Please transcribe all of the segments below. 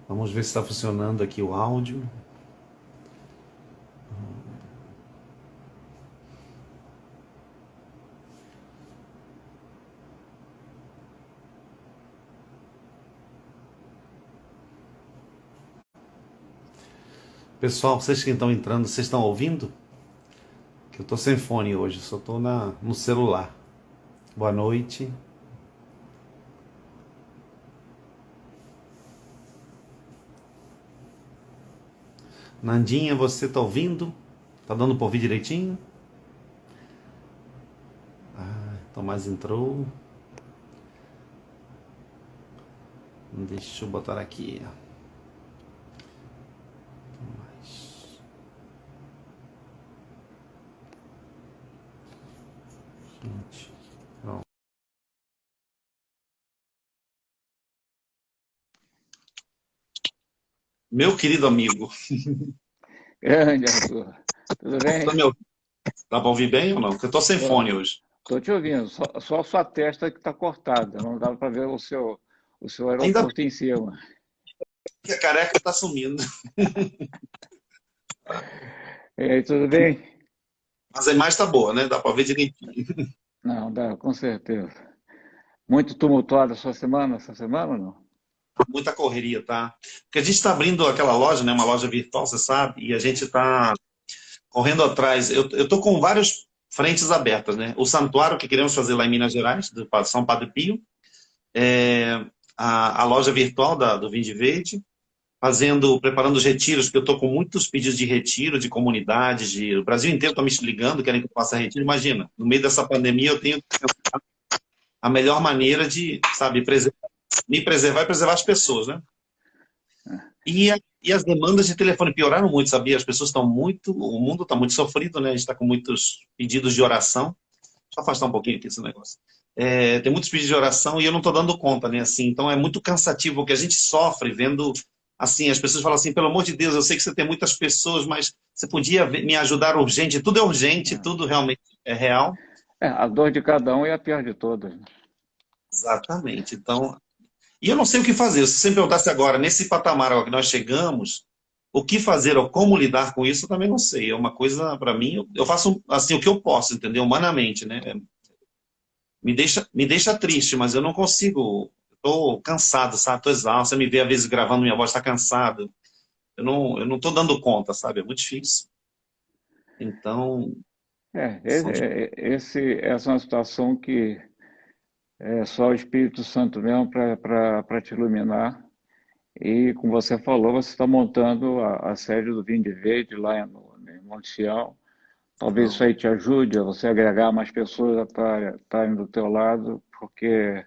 Vamos ver se está funcionando aqui o áudio. Pessoal, vocês que estão entrando, vocês estão ouvindo? Que eu estou sem fone hoje, só estou no celular. Boa noite. Nandinha, você está ouvindo? Tá dando para ouvir direitinho? Tomás entrou. Deixa eu botar aqui. Tomás. Gente, pronto. Meu querido amigo, Grande, Arthur. Tudo tá bem? me ouvindo? Dá para ouvir bem ou não? Porque eu tô sem fone hoje. Estou te ouvindo, só a sua testa que está cortada, não dá para ver o seu Ainda aeroporto em cima. bem que a careca tá sumindo. E aí, tudo bem? Mas a imagem tá boa, né? Dá para ver direitinho. Não, dá, com certeza. Muito tumultuada a sua semana, essa semana, ou não? Muita correria, tá? Porque a gente está abrindo aquela loja, né? Uma loja virtual, você sabe, e a gente está correndo atrás. Eu tô com vários frentes abertas, né? O santuário que queremos fazer lá em Minas Gerais, do São Padre Pio, a loja virtual do Vinde Verde, preparando os retiros, porque eu estou com muitos pedidos de retiro, de comunidades, o Brasil inteiro está me ligando, querem que eu faça retiro. Imagina, no meio dessa pandemia eu tenho a melhor maneira de, sabe, me preservar e preservar as pessoas, né? E as demandas de telefone pioraram muito, sabia? As pessoas estão muito, o mundo está muito sofrido, né? A gente está com muitos pedidos de oração. Deixa eu afastar um pouquinho aqui esse negócio. Tem muitos pedidos de oração e eu não estou dando conta, né? Assim, então é muito cansativo, porque a gente sofre vendo, assim, as pessoas falam assim, pelo amor de Deus, eu sei que você tem muitas pessoas, mas você podia me ajudar urgente? Tudo é urgente, Não. tudo realmente é real. A dor de cada um é a pior de todas, né? Exatamente. Então, e eu não sei o que fazer. Se você me perguntasse agora, nesse patamar ao que nós chegamos, o que fazer ou como lidar com isso, eu também não sei. É uma coisa, para mim, eu faço assim o que eu posso, entendeu? Humanamente, né? Me deixa triste, mas eu não consigo. Estou cansado, sabe? Estou exausto. Você me vê, às vezes, gravando minha voz, está cansado. Eu não estou dando conta, sabe? É muito difícil. Então, são de- Essa é uma situação que é só o Espírito Santo mesmo para te iluminar. E, como você falou, você está montando a sede do Vinho de Verde lá em Monte Sião. Talvez isso não. aí te ajude a você agregar mais pessoas a estarem do teu lado, porque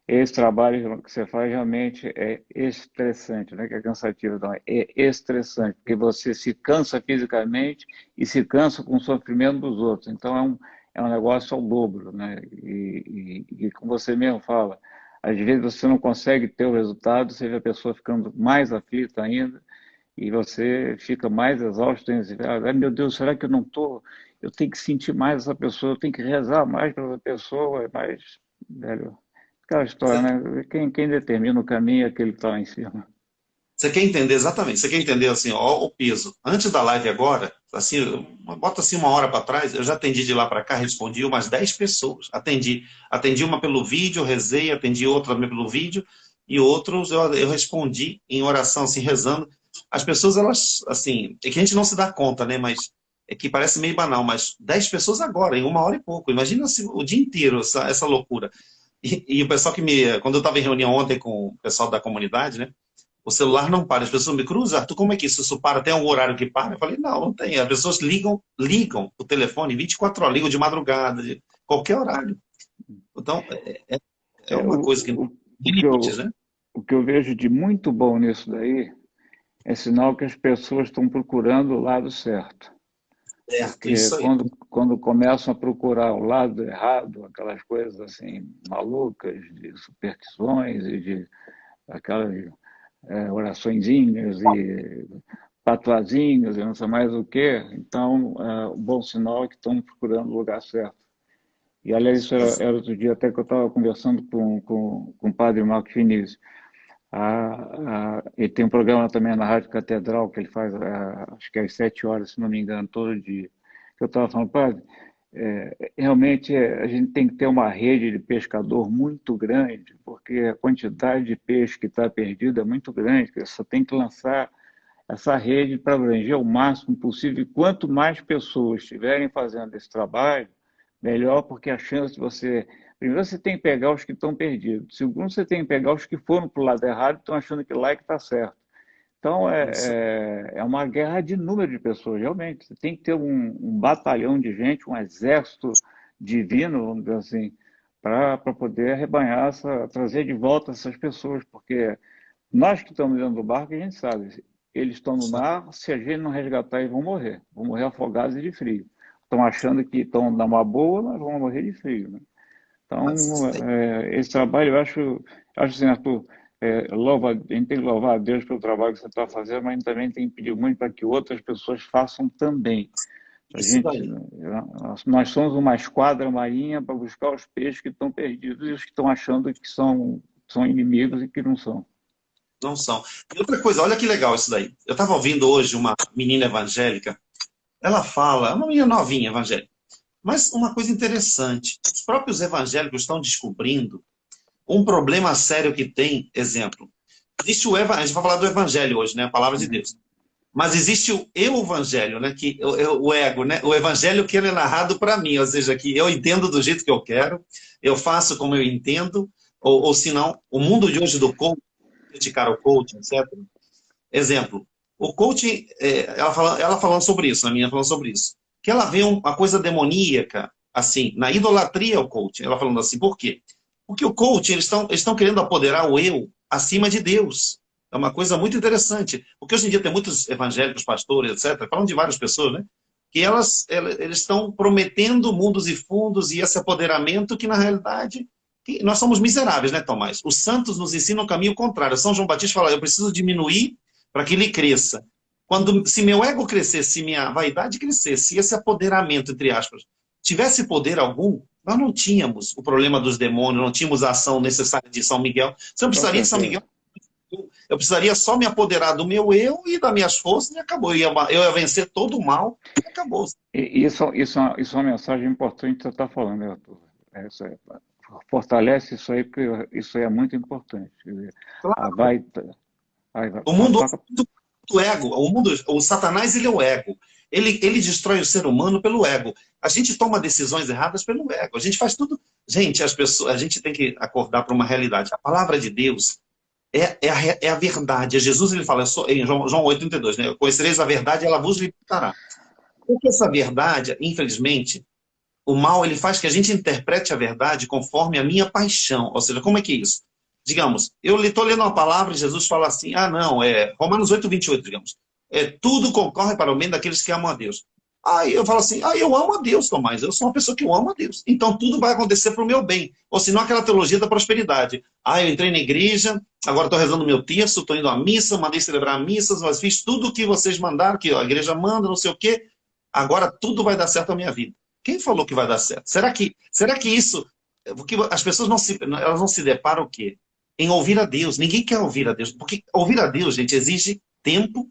esse trabalho que você faz realmente é estressante, não é que é cansativo, não, é estressante, porque você se cansa fisicamente e se cansa com o sofrimento dos outros. Então é um negócio ao dobro, né? E como você mesmo fala, às vezes você não consegue ter o resultado, você vê a pessoa ficando mais aflita ainda, e você fica mais exausto, e você fala, ai meu Deus, será que eu não estou? Eu tenho que sentir mais essa pessoa, eu tenho que rezar mais para essa pessoa, mas, velho, aquela história, né? Quem determina o caminho é aquele que está lá em cima. Você quer entender exatamente, você quer entender assim, ó, o peso. Antes da live agora, assim, bota assim uma hora para trás, eu já atendi de lá para cá, respondi umas 10 pessoas. Atendi uma pelo vídeo, rezei, atendi outra também pelo vídeo, e outros eu respondi em oração, assim, rezando. As pessoas, elas, assim, é que a gente não se dá conta, né? Mas é que parece meio banal, mas 10 pessoas agora, em uma hora e pouco. Imagina assim, o dia inteiro, essa loucura. E o pessoal quando eu estava em reunião ontem com o pessoal da comunidade, né? O celular não para. As pessoas me cruzam, Arthur, como é que isso para? Tem algum horário que para? Eu falei, não, não tem. As pessoas ligam o telefone 24 horas, ligam de madrugada, de qualquer horário. Então, é É, uma coisa que não o tem que limites, eu, né? o que eu vejo de muito bom nisso daí é sinal que as pessoas estão procurando o lado certo. Certo, Porque isso aí. quando começam a procurar o lado errado, aquelas coisas assim malucas de superstições e de aquelas oraçõezinhas e patuazinhos e não sei mais o quê, então o bom sinal é que estão procurando o lugar certo. E aliás, isso era outro dia até que eu estava conversando com o padre Marcos Vinícius. Ele tem um programa também na Rádio Catedral que ele faz, acho que às 7 horas, se não me engano, todo dia. Que eu estava falando, padre, realmente a gente tem que ter uma rede de pescador muito grande, porque a quantidade de peixe que está perdido é muito grande, que você tem que lançar essa rede para abranger o máximo possível. E quanto mais pessoas estiverem fazendo esse trabalho, melhor, porque a chance de você. Primeiro, você tem que pegar os que estão perdidos. Segundo, você tem que pegar os que foram para o lado errado e estão achando que lá é que está certo. Então, Isso. é uma guerra de número de pessoas, realmente. Você tem que ter um batalhão de gente, um exército divino, vamos dizer assim, para poder arrebanhar, trazer de volta essas pessoas, porque nós que estamos dentro do barco, a gente sabe, eles estão no mar, se a gente não resgatar, eles vão morrer afogados e de frio. Estão achando que estão numa boa, mas vão morrer de frio, né? Então, esse trabalho, eu acho assim, Arthur, a gente tem que louvar a Deus pelo trabalho que você está fazendo, mas também tem que pedir muito para que outras pessoas façam também. A Isso gente, daí. nós somos uma esquadra marinha para buscar os peixes que estão perdidos e os que estão achando que são inimigos e que não são. Não são. E outra coisa, olha que legal isso daí. Eu estava ouvindo hoje uma menina evangélica, ela fala, é uma menina novinha evangélica, mas uma coisa interessante, os próprios evangélicos estão descobrindo um problema sério que tem, exemplo, existe o evangelho, a gente vai falar do evangelho hoje, né, a palavra de Uhum. Deus, mas existe o eu-evangelho, né, que o ego, né, o evangelho que ele é narrado para mim, ou seja, que eu entendo do jeito que eu quero, eu faço como eu entendo, ou se não, o mundo de hoje do coaching, criticar o coaching, etc. Exemplo, o coaching, ela falando sobre isso, a minha falando sobre isso, que ela vê uma coisa demoníaca, assim, na idolatria ao coaching. Ela falando assim, por quê? Porque o coaching, eles estão querendo apoderar o eu acima de Deus. É uma coisa muito interessante. Porque hoje em dia tem muitos evangélicos, pastores, etc., falando de várias pessoas, né? Que eles estão prometendo mundos e fundos e esse apoderamento que, na realidade, que nós somos miseráveis, né, Tomás? Os santos nos ensinam o caminho contrário. São João Batista fala, eu preciso diminuir para que ele cresça. Se meu ego crescesse, se minha vaidade crescesse, se esse apoderamento, entre aspas, tivesse poder algum, nós não tínhamos o problema dos demônios, não tínhamos a ação necessária de São Miguel. Você não Com precisaria de São certeza. Miguel, eu precisaria só me apoderar do meu eu e das minhas forças e acabou. Eu ia vencer todo o mal e acabou. E isso é uma mensagem importante que você está falando, né, Arthur? Isso fortalece isso aí, porque isso aí é muito importante. Quer dizer, Claro. vai, O mundo toca. é muito ego. O Satanás, ele é o ego. Ele destrói o ser humano pelo ego. A gente toma decisões erradas pelo ego. A gente faz tudo. Gente, a gente tem que acordar para uma realidade. A palavra de Deus é a verdade. Jesus, ele fala, em João 8,32, né? Conhecereis a verdade e ela vos libertará. Porque essa verdade, infelizmente, o mal, ele faz que a gente interprete a verdade conforme a minha paixão. Ou seja, como é que é isso? Digamos, eu estou lendo uma palavra e Jesus fala assim, não, Romanos 8,28, digamos. Tudo concorre para o bem daqueles que amam a Deus. Aí eu falo assim, eu amo a Deus, Tomás, eu sou uma pessoa que eu amo a Deus. Então tudo vai acontecer para o meu bem. Ou senão aquela teologia da prosperidade. Eu entrei na igreja, agora estou rezando meu terço, estou indo à missa, mandei celebrar missas, mas fiz tudo o que vocês mandaram, que a igreja manda, não sei o quê. Agora tudo vai dar certo na minha vida. Quem falou que vai dar certo? Será que isso... Porque as pessoas elas não se deparam o quê? Em ouvir a Deus. Ninguém quer ouvir a Deus. Porque ouvir a Deus, gente, exige tempo,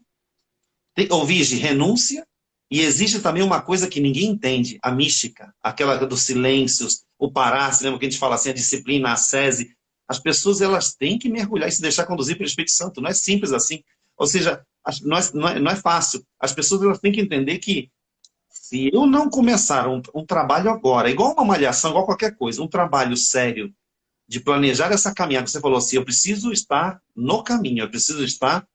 exige renúncia e exige também uma coisa que ninguém entende, a mística, aquela dos silêncios, o parar, se lembra que a gente fala assim, a disciplina, a ascese. As pessoas, elas têm que mergulhar e se deixar conduzir pelo Espírito Santo. Não é simples assim. Ou seja, não é fácil. As pessoas, elas têm que entender que se eu não começar um trabalho agora, igual uma malhação, igual qualquer coisa, um trabalho sério de planejar essa caminhada, você falou assim, eu preciso estar no caminho, eu preciso estar,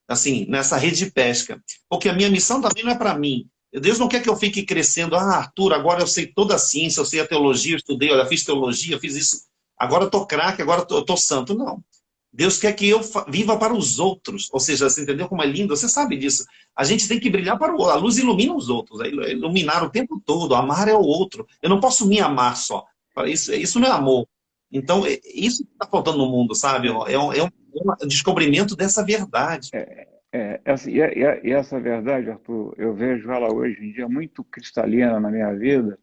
assim, nessa rede de pesca. Porque a minha missão também não é para mim. Deus não quer que eu fique crescendo, Arthur, agora eu sei toda a ciência, eu sei a teologia, eu estudei, olha, fiz teologia, fiz isso, agora eu tô craque, agora eu tô santo. Não. Deus quer que eu viva para os outros. Ou seja, você entendeu como é lindo? Você sabe disso. A gente tem que brilhar para o outro. A luz ilumina os outros. Iluminar o tempo todo. Amar é o outro. Eu não posso me amar só. Isso não é amor. Então, isso que está faltando no mundo, sabe? É um descobrimento dessa verdade. E essa verdade, Arthur, eu vejo ela hoje em dia muito cristalina na minha vida,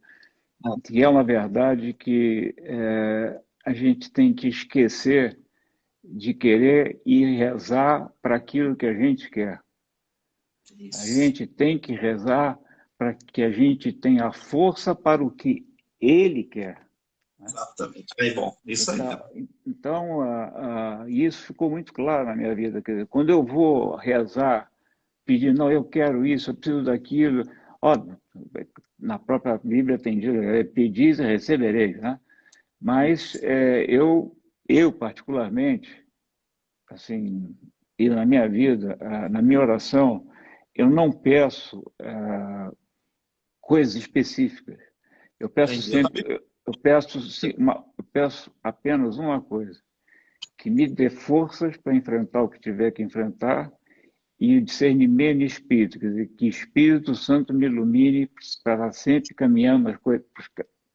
que é uma verdade que a gente tem que esquecer de querer ir rezar para aquilo que a gente quer. A Isso. gente tem que rezar para que a gente tenha força para o que Ele quer. Né? Exatamente. É bom. Isso aí. Então, isso ficou muito claro na minha vida. Quer dizer, quando eu vou rezar, pedir, não, eu quero isso, eu preciso daquilo. Ó, na própria Bíblia tem dito, pedis e recebereis, né? Mas eu particularmente, assim, e na minha vida, na minha oração, eu não peço coisas específicas. Eu peço Entendi. Eu sempre, também. eu peço apenas uma coisa, que me dê forças para enfrentar o que tiver que enfrentar e o discernimento de espírito, quer dizer, que Espírito Santo me ilumine para sempre caminhar nas coisas,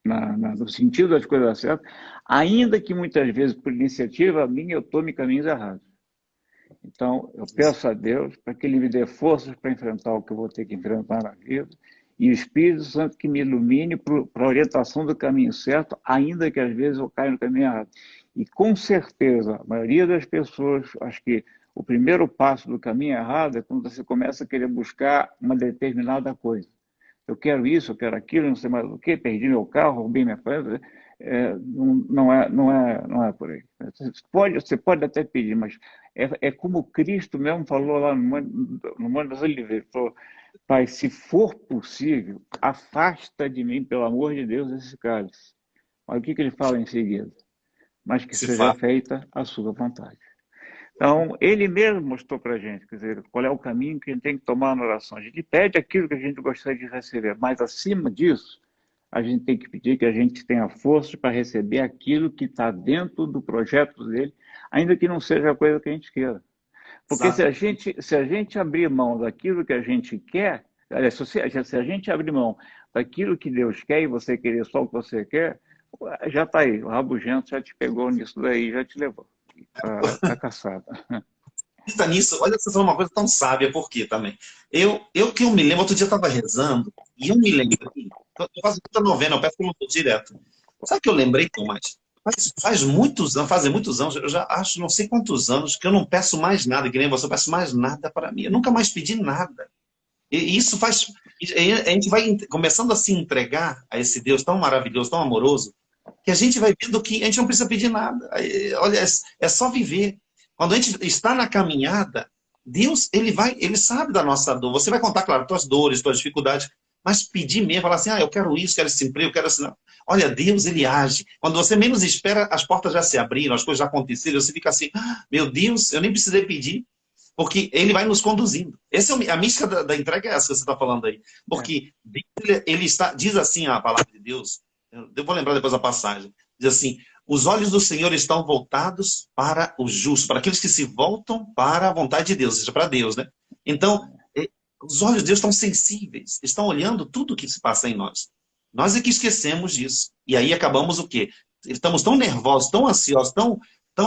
no sentido das coisas certas, ainda que muitas vezes por iniciativa minha eu tome caminhos errados. Então, eu peço a Deus para que Ele me dê forças para enfrentar o que eu vou ter que enfrentar na vida e o Espírito Santo que me ilumine para a orientação do caminho certo, ainda que às vezes eu caia no caminho errado. E com certeza, a maioria das pessoas, acho que o primeiro passo do caminho errado é quando você começa a querer buscar uma determinada coisa. Eu quero isso, eu quero aquilo, não sei mais o que, perdi meu carro, roubei minha coisa. Não é por aí. Você pode até pedir, mas é como Cristo mesmo falou lá no Monte das Oliveiras, falou, Pai, se for possível, afasta de mim, pelo amor de Deus, esse cálice. Olha o que ele fala em seguida. Mas que Se seja fala. feita a sua vontade. Então, ele mesmo mostrou para a gente, quer dizer, qual é o caminho que a gente tem que tomar na oração. A gente pede aquilo que a gente gostaria de receber, mas acima disso, a gente tem que pedir que a gente tenha força para receber aquilo que está dentro do projeto dele, ainda que não seja a coisa que a gente queira. Porque Exato. se a gente abrir mão daquilo que a gente quer, aliás, se a gente abrir mão daquilo que Deus quer e você querer só o que você quer, já está aí, o rabugento já te pegou nisso daí, já te levou. Tá caçada. Pensa nisso, olha, você falou uma coisa tão sábia, por quê também? Eu que eu me lembro, outro dia eu estava rezando, e eu me lembrei, eu faço muita novena, eu peço pelo direto. Sabe o que eu lembrei, Tomás? Faz muitos anos, fazem muitos anos, eu já acho não sei quantos anos que eu não peço mais nada, que nem você, eu peço mais nada para mim. Eu nunca mais pedi nada. E isso faz. A gente vai começando a se entregar a esse Deus tão maravilhoso, tão amoroso, que a gente vai vendo que a gente não precisa pedir nada. Olha, é só viver. Quando a gente está na caminhada, Deus, ele sabe da nossa dor. Você vai contar, claro, tuas dores, tuas dificuldades, mas pedir mesmo, falar assim, eu quero isso, quero esse emprego, quero assim. Olha, Deus, ele age. Quando você menos espera, as portas já se abriram, as coisas já aconteceram, você fica assim, meu Deus, eu nem precisei pedir, porque ele vai nos conduzindo. Essa a mística da entrega é essa que você está falando aí. É, Porque ele está, diz assim a palavra de Deus, eu vou lembrar depois a passagem, diz assim, os olhos do Senhor estão voltados para o justo, para aqueles que se voltam para a vontade de Deus, ou seja, para Deus, né? Então, os olhos de Deus estão sensíveis, estão olhando tudo o que se passa em nós. Nós é que esquecemos disso. E aí acabamos o quê? Estamos tão nervosos, tão ansiosos, tão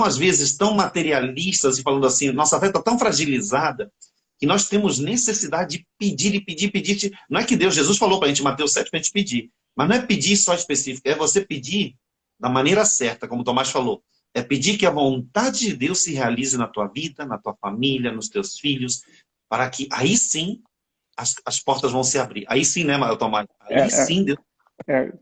às vezes, tão materialistas e falando assim, nossa fé está tão fragilizada que nós temos necessidade de pedir e pedir, pedir. Não é que Deus, Jesus falou para a gente, Mateus 7, para a gente pedir. Mas não é pedir só específico, é você pedir da maneira certa, como o Tomás falou. É pedir que a vontade de Deus se realize na tua vida, na tua família, nos teus filhos, para que aí sim as portas vão se abrir. Aí sim, né, Tomás? Aí é, sim, Deus.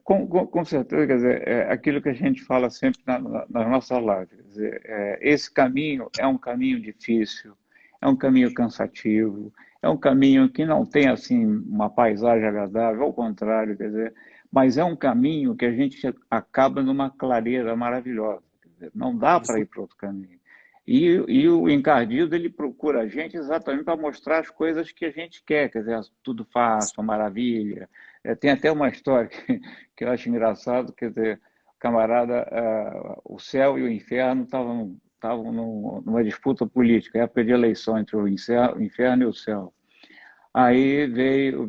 com certeza, quer dizer, é aquilo que a gente fala sempre na nossa live. Quer dizer, esse caminho é um caminho difícil, é um caminho cansativo, é um caminho que não tem assim uma paisagem agradável, ao contrário, quer dizer, mas é um caminho que a gente acaba numa clareira maravilhosa. Quer dizer, não dá para ir para outro caminho. E o encardido, ele procura a gente exatamente para mostrar as coisas que a gente quer dizer, tudo fácil, maravilha. Tem até uma história que eu acho engraçado, quer dizer, o camarada, o céu e o inferno estavam numa disputa política, época de eleição entre o inferno e o céu. Aí veio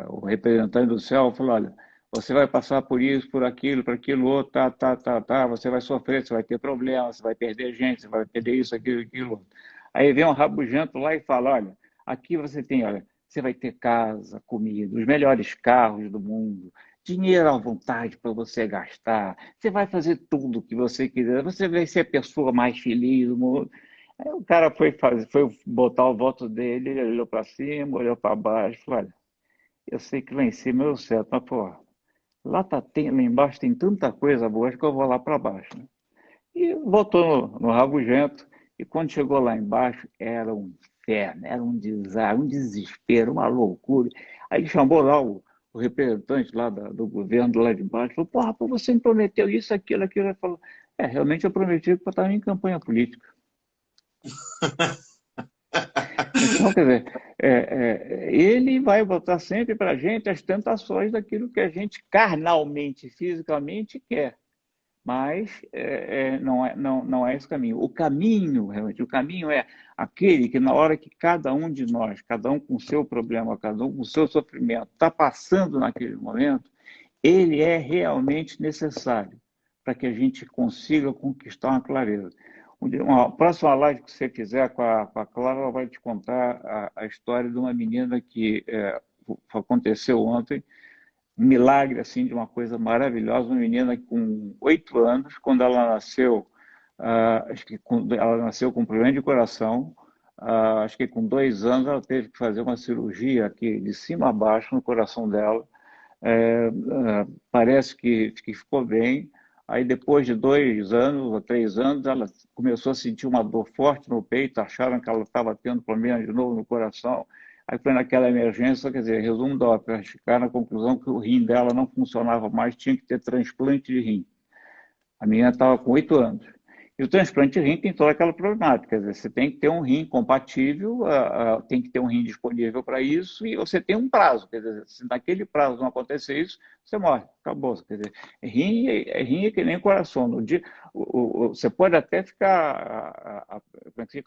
o representante do céu e falou, olha, você vai passar por isso, por aquilo outro, tá, você vai sofrer, você vai ter problemas, você vai perder gente, você vai perder isso, aquilo outro. Aí vem um rabugento lá e fala, olha, aqui você tem, olha, você vai ter casa, comida, os melhores carros do mundo, dinheiro à vontade para você gastar, você vai fazer tudo o que você quiser, você vai ser a pessoa mais feliz do mundo. Aí o cara foi botar o voto dele, ele olhou para cima, olhou para baixo, falou, olha, eu sei que lá em cima é o certo, mas, pô, lá embaixo tem tanta coisa boa, acho que eu vou lá para baixo, né? E botou no rabugento, e quando chegou lá embaixo, era um inferno, era um desastre, um desespero, uma loucura. Aí ele chamou lá o representante lá do governo lá de baixo, falou, porra, pô, você me prometeu isso, aquilo, aquilo. Ele falou, realmente eu prometi que eu estava em campanha política. Então, quer dizer, ele vai botar sempre para a gente as tentações daquilo que a gente carnalmente, fisicamente quer. Mas não é esse caminho. O caminho, realmente, o caminho é aquele que na hora que cada um de nós, cada um com o seu problema, cada um com o seu sofrimento, está passando naquele momento, ele é realmente necessário para que a gente consiga conquistar uma clareza. Uma próxima live que você fizer com a Clara, ela vai te contar a história de uma menina que aconteceu ontem, um milagre assim de uma coisa maravilhosa, uma menina com 8 anos, quando ela nasceu, acho que ela nasceu com um problema de coração, acho que com 2 anos ela teve que fazer uma cirurgia aqui de cima a baixo no coração dela, parece que ficou bem. Aí depois de 2 anos ou 3 anos, ela começou a sentir uma dor forte no peito, acharam que ela estava tendo problema de novo no coração. Aí foi naquela emergência, quer dizer, resumo da ópera, chegaram na conclusão que o rim dela não funcionava mais, tinha que ter transplante de rim. A menina estava com 8 anos. E o transplante de rim tem toda aquela problemática, quer dizer, você tem que ter um rim compatível, tem que ter um rim disponível para isso, e você tem um prazo, quer dizer, se naquele prazo não acontecer isso, você morre, acabou. Quer dizer, rim é que nem coração. No dia, você pode até ficar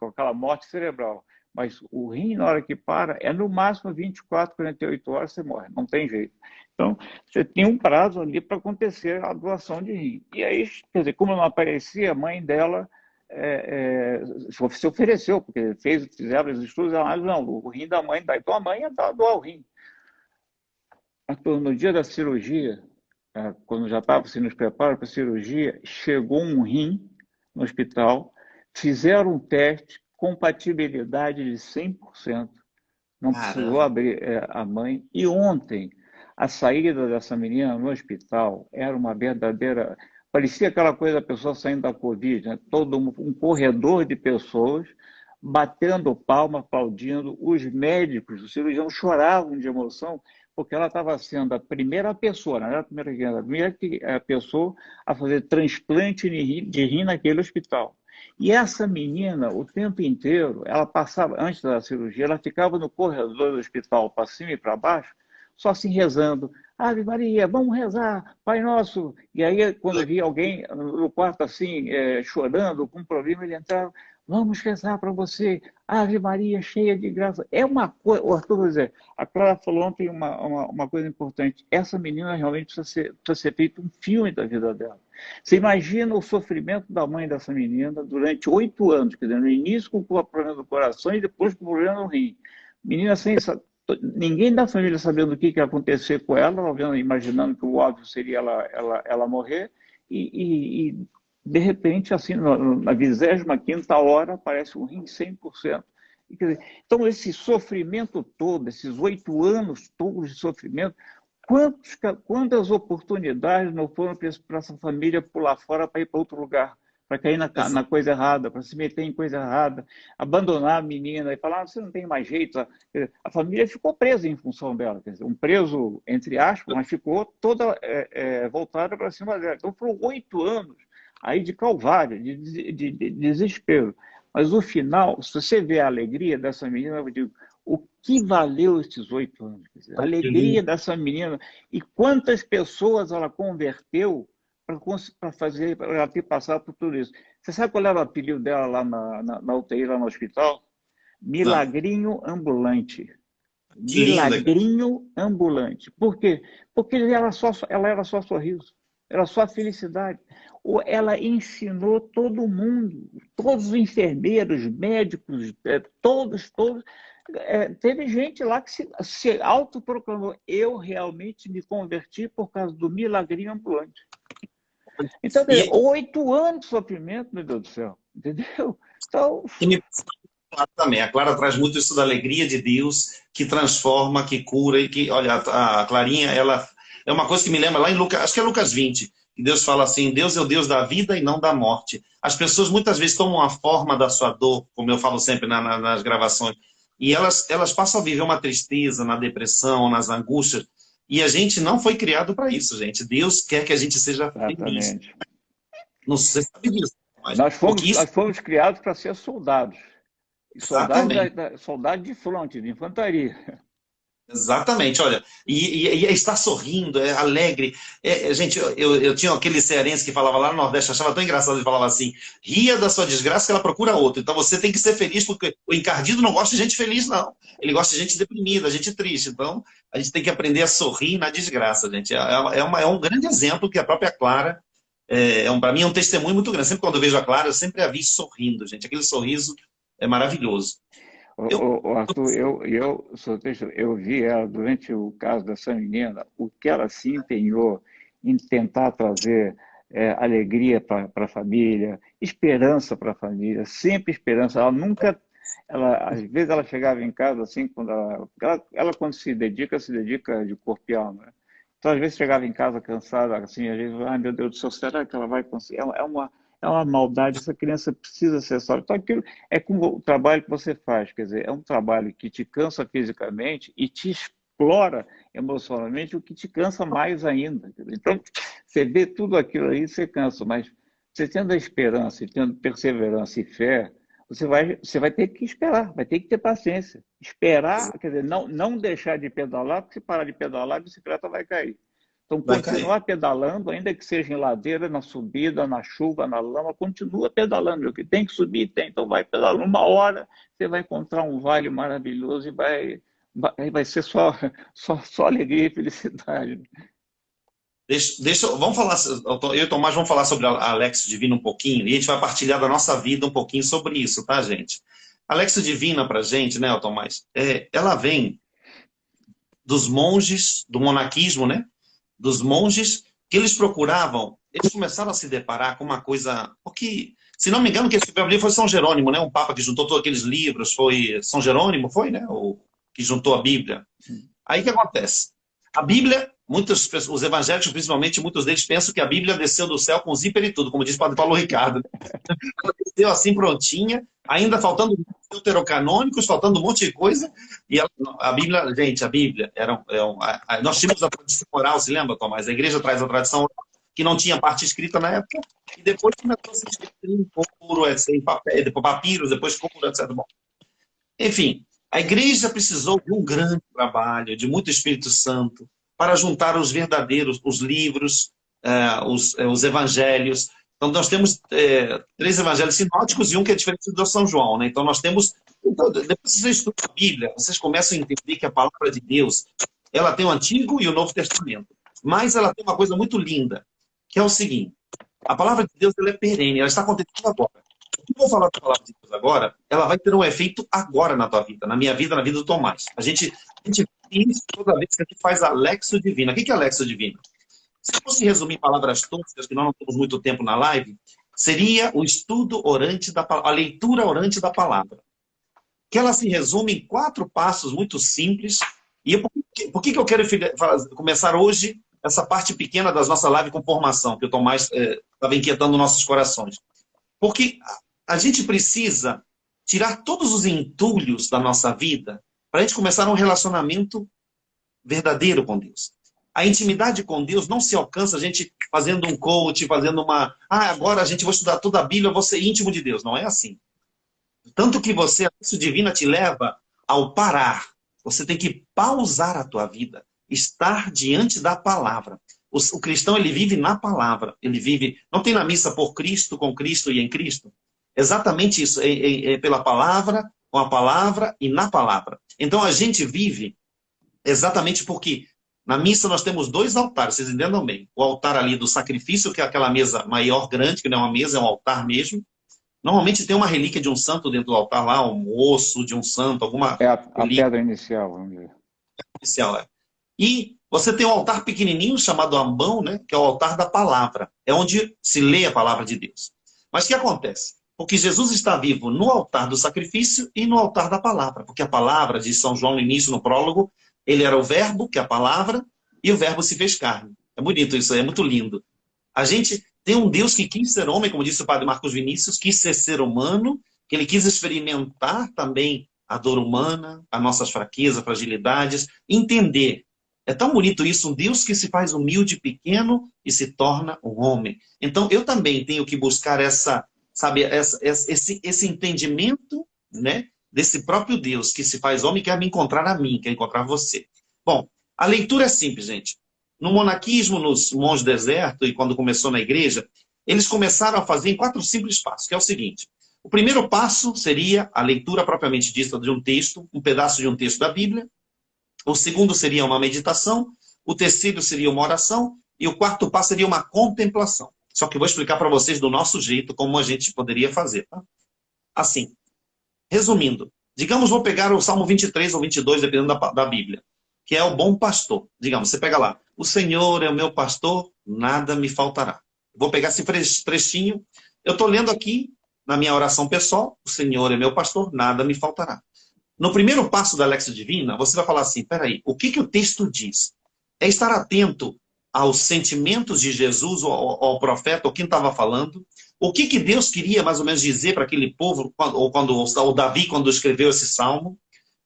com aquela morte cerebral, mas o rim, na hora que para, é no máximo 24, 48 horas você morre, não tem jeito. Então, você tem um prazo ali para acontecer a doação de rim. E aí, quer dizer, como não aparecia, a mãe dela se ofereceu, porque fizeram os estudos, ela não, o rim da mãe dá. Então a mãe ia doar o rim. No dia da cirurgia, quando já estava se nos preparos para a cirurgia, chegou um rim no hospital, fizeram um teste, compatibilidade de 100%. Não precisou Caramba. abrir a mãe. E ontem, a saída dessa menina no hospital era uma verdadeira. Parecia aquela coisa da pessoa saindo da Covid, né? Todo um corredor de pessoas batendo palma, aplaudindo. Os médicos, os cirurgiãos choravam de emoção, porque ela estava sendo a primeira pessoa, não era a primeira pessoa a fazer transplante de rim naquele hospital. E essa menina, o tempo inteiro, ela passava, antes da cirurgia, ela ficava no corredor do hospital, para cima e para baixo, só assim rezando. Ave Maria, vamos rezar, Pai Nosso. E aí, quando via alguém no quarto assim, chorando, com um problema, ele entrava, vamos rezar para você, Ave Maria, cheia de graça. É uma coisa, Arthur, vou dizer, a Clara falou ontem uma coisa importante. Essa menina realmente precisa ser feito um filme da vida dela. Você imagina o sofrimento da mãe dessa menina durante 8 anos, quer dizer, no início com o problema do coração e depois com o problema no rim. Menina sem ninguém da família sabendo o que ia acontecer com ela, imaginando que o óbvio seria ela morrer, e de repente, assim, na 25ª hora, aparece um rim 100%. Então, esse sofrimento todo, esses 8 anos todos de sofrimento, quantas oportunidades não foram para essa família pular fora para ir para outro lugar, para cair na coisa errada, para se meter em coisa errada, abandonar a menina e falar, você não tem mais jeito. A família ficou presa em função dela, quer dizer, um preso, entre aspas, mas ficou toda voltada para cima dela. Então foram 8 anos aí de calvário, de desespero. Mas o final, se você vê a alegria dessa menina, eu digo, o que valeu esses 8 anos? Quer dizer, a alegria dessa menina e quantas pessoas ela converteu para fazer, para ela ter passado por tudo isso. Você sabe qual era o apelido dela lá na UTI, lá no hospital? Não, Milagrinho ambulante. que linda, cara. Milagrinho ambulante. Por quê? Porque ela era só sorriso. era só felicidade. Ela ensinou todo mundo, todos os enfermeiros, médicos, todos. Teve gente lá que se autoproclamou: eu realmente me converti por causa do milagrinho ambulante. Então, quer dizer, E, 8 anos de sofrimento, meu Deus do céu, entendeu? Então, e me Clara também. A Clara traz muito isso da alegria de Deus, que transforma, que cura, e que, olha, a Clarinha, ela é uma coisa que me lembra lá em Lucas, acho que é Lucas 20, que Deus fala assim: Deus é o Deus da vida e não da morte. As pessoas muitas vezes tomam a forma da sua dor, como eu falo sempre nas gravações, e elas passam a viver uma tristeza, na depressão, nas angústias, e a gente não foi criado para isso, gente. Deus quer que a gente seja feliz. exatamente. Não sei se você sabe disso, mas, Nós porque fomos, isso, nós fomos criados para ser soldados. E soldados, exatamente. soldados de fronte, de infantaria. Exatamente, olha, e é estar sorrindo, é alegre. Gente, eu tinha aquele cearense que falava lá no Nordeste, achava tão engraçado, ele falava assim: ria da sua desgraça que ela procura outra. Então você tem que ser feliz, porque o encardido não gosta de gente feliz, não. Ele gosta de gente deprimida, gente triste. Então a gente tem que aprender a sorrir na desgraça, gente. É um grande exemplo que a própria Clara, para mim é um testemunho muito grande. Sempre quando eu vejo a Clara, eu sempre a vi sorrindo, gente. Aquele sorriso é maravilhoso. Eu, Arthur, eu vi ela durante o caso dessa menina, o que ela se empenhou em tentar trazer alegria para a família, esperança para a família, sempre esperança. Ela nunca, às vezes ela chegava em casa assim, quando se dedica de corpo e alma, né? Então às vezes chegava em casa cansada, assim, às vezes, ai meu Deus do céu, será que ela vai conseguir? É uma maldade, essa criança precisa ser salva. Então, aquilo é como o trabalho que você faz, quer dizer, é um trabalho que te cansa fisicamente e te explora emocionalmente, o que te cansa mais ainda. Então, você vê tudo aquilo aí, você cansa, mas você tendo a esperança e tendo perseverança e fé, você vai ter que esperar, vai ter que ter paciência. Esperar, quer dizer, não deixar de pedalar, porque se parar de pedalar, a bicicleta vai cair. Então, vai cair. continuar pedalando, ainda que seja em ladeira, na subida, na chuva, na lama, continua pedalando. O que tem que subir, tem. Então, vai pedalando. Uma hora, você vai encontrar um vale maravilhoso e vai ser só alegria e felicidade. Vamos falar, eu e o Tomás vamos falar sobre a Alexio Divina um pouquinho, e a gente vai partilhar da nossa vida um pouquinho sobre isso, tá, gente? A Alexio Divina pra gente, né, Tomás, ela vem dos monges, do monaquismo, né? Dos monges, que eles procuravam, eles começaram a se deparar com uma coisa, porque, se não me engano, quem escreveu o livro foi São Jerônimo, né? Um papa que juntou todos aqueles livros, foi São Jerônimo, foi, né? O que juntou a Bíblia. Aí o que acontece? A Bíblia, os evangélicos, principalmente, muitos deles pensam que a Bíblia desceu do céu com zíper e tudo, como diz o Padre Paulo Ricardo. Ela desceu assim prontinha, ainda faltando deuterocanônicos, faltando um monte de coisa. E a Bíblia, gente, a Bíblia, nós tínhamos a tradição oral, se lembra, Tomás? A igreja traz a tradição oral, que não tinha parte escrita na época, e depois começou a ser escrito em couro, em papel, depois papiros, depois couro, etc. Bom, enfim, a igreja precisou de um grande trabalho, de muito Espírito Santo, para juntar os verdadeiros, os livros, os evangelhos. Então, nós temos 3 evangelhos sinóticos e um que é diferente do São João, né? Então, nós temos... Então, depois que vocês estudam a Bíblia, vocês começam a entender que a palavra de Deus, ela tem o Antigo e o Novo Testamento. Mas ela tem uma coisa muito linda, que é o seguinte: a palavra de Deus, ela é perene, ela está acontecendo agora. O que eu vou falar da palavra de Deus agora, ela vai ter um efeito agora na tua vida, na minha vida, na vida do Tomás. A gente isso toda vez que a gente faz a Lexo Divina. O que é a Lexo Divina? Se fosse resumir em palavras toscas, que nós não temos muito tempo na live, seria o estudo orante da palavra, a leitura orante da palavra. Que ela se resume em 4 passos muito simples. E por que eu quero começar hoje essa parte pequena das nossas lives com formação, que o Tomás estava inquietando nossos corações? Porque a gente precisa tirar todos os entulhos da nossa vida para a gente começar um relacionamento verdadeiro com Deus. A intimidade com Deus não se alcança a gente fazendo um coach, fazendo agora a gente vai estudar toda a Bíblia, eu vou ser íntimo de Deus. Não é assim. Tanto que a Lexio Divina te leva ao parar. Você tem que pausar a tua vida, estar diante da palavra. O cristão, ele vive na palavra. Ele vive, não tem na missa por Cristo, com Cristo e em Cristo. Exatamente isso, pela palavra, com a palavra e na palavra. Então a gente vive exatamente porque Na missa nós temos dois altares, vocês entendam bem. O altar ali do sacrifício, que é aquela mesa maior, grande, que não é uma mesa, é um altar mesmo. Normalmente tem uma relíquia de um santo dentro do altar lá, um osso de um santo, alguma É a relíquia pedra inicial, vamos dizer. especial. É. E você tem um altar pequenininho chamado ambão, né, que é o altar da palavra. É onde se lê a palavra de Deus. Mas o que acontece? Porque Jesus está vivo no altar do sacrifício e no altar da palavra. Porque a palavra, diz São João no início, no prólogo, ele era o verbo, que é a palavra, e o verbo se fez carne. É bonito isso, é muito lindo. A gente tem um Deus que quis ser homem, como disse o padre Marcos Vinícius, quis ser humano, que ele quis experimentar também a dor humana, as nossas fraquezas, fragilidades, entender. É tão bonito isso, um Deus que se faz humilde, pequeno e se torna um homem. Então, eu também tenho que buscar esse entendimento, né, desse próprio Deus que se faz homem, quer me encontrar a mim, quer encontrar você. Bom, a leitura é simples, gente. No monaquismo, nos monges do deserto, e quando começou na igreja, eles começaram a fazer em 4 simples passos, que é o seguinte. O primeiro passo seria a leitura propriamente dita de um texto, um pedaço de um texto da Bíblia. O segundo seria uma meditação. O terceiro seria uma oração. E o quarto passo seria uma contemplação. Só que eu vou explicar para vocês do nosso jeito como a gente poderia fazer. Tá? Assim, resumindo, digamos, vou pegar o Salmo 23 ou 22, dependendo da Bíblia, que é o bom pastor. Digamos, você pega lá, o Senhor é o meu pastor, nada me faltará. Vou pegar esse trechinho, eu estou lendo aqui, na minha oração pessoal, o Senhor é meu pastor, nada me faltará. No primeiro passo da Lexio Divina, você vai falar assim, peraí, o que o texto diz? É estar atento aos sentimentos de Jesus, ao profeta, ou quem estava falando, o que Deus queria mais ou menos dizer para aquele povo, ou o Davi, quando escreveu esse salmo.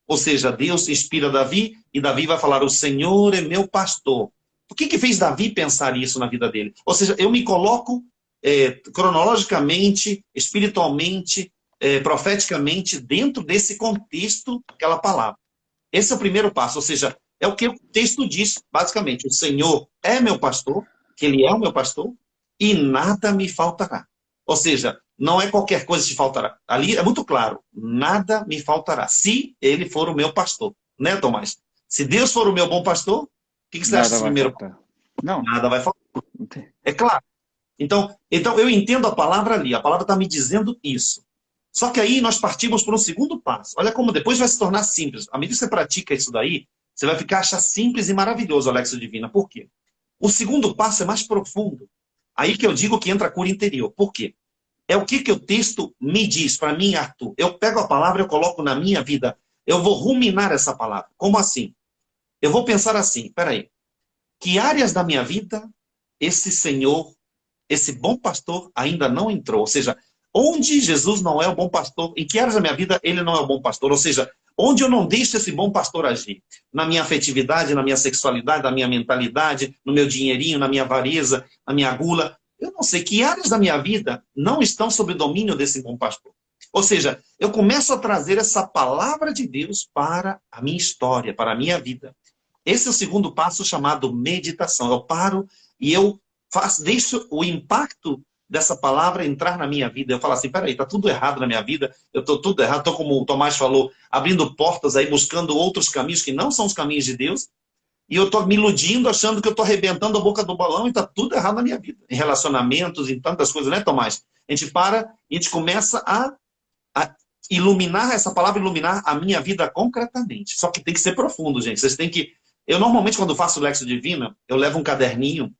Ou seja, Deus inspira Davi, e Davi vai falar, o Senhor é meu pastor. O que fez Davi pensar isso na vida dele? Ou seja, eu me coloco cronologicamente, espiritualmente, profeticamente, dentro desse contexto daquela palavra. Esse é o primeiro passo, ou seja, é o que o texto diz, basicamente. O Senhor é meu pastor, que Ele é o meu pastor, e nada me faltará. Ou seja, não é qualquer coisa que te faltará. Ali é muito claro, nada me faltará, se Ele for o meu pastor. Né, Tomás? Se Deus for o meu bom pastor, o que você acha desse primeiro? Não. Nada vai faltar. É claro. Então eu entendo a palavra ali, a palavra está me dizendo isso. Só que aí nós partimos para um segundo passo. Olha como depois vai se tornar simples. À medida que você pratica isso daí, você vai achar simples e maravilhoso a Lexio Divina. Por quê? O segundo passo é mais profundo. Aí que eu digo que entra a cura interior. Por quê? É o que o texto me diz para mim, Arthur. Eu pego a palavra e eu coloco na minha vida. Eu vou ruminar essa palavra. Como assim? Eu vou pensar assim, peraí. Que áreas da minha vida esse Senhor, esse bom pastor ainda não entrou? Ou seja, onde Jesus não é o bom pastor, em que áreas da minha vida ele não é o bom pastor? Ou seja, onde eu não deixo esse bom pastor agir? Na minha afetividade, na minha sexualidade, na minha mentalidade, no meu dinheirinho, na minha avareza, na minha gula. Eu não sei que áreas da minha vida não estão sob o domínio desse bom pastor. Ou seja, eu começo a trazer essa palavra de Deus para a minha história, para a minha vida. Esse é o segundo passo chamado meditação. Eu paro e eu deixo o impacto dessa palavra entrar na minha vida. Eu falo assim, peraí, tá tudo errado na minha vida, eu tô tudo errado, tô como o Tomás falou, abrindo portas aí, buscando outros caminhos que não são os caminhos de Deus, e eu tô me iludindo, achando que eu tô arrebentando a boca do balão e tá tudo errado na minha vida. Em relacionamentos, em tantas coisas, né, Tomás? A gente para e a gente começa a iluminar, essa palavra iluminar a minha vida concretamente. Só que tem que ser profundo, gente. Vocês têm que... Eu normalmente, quando faço Lexio Divina, eu levo um caderninho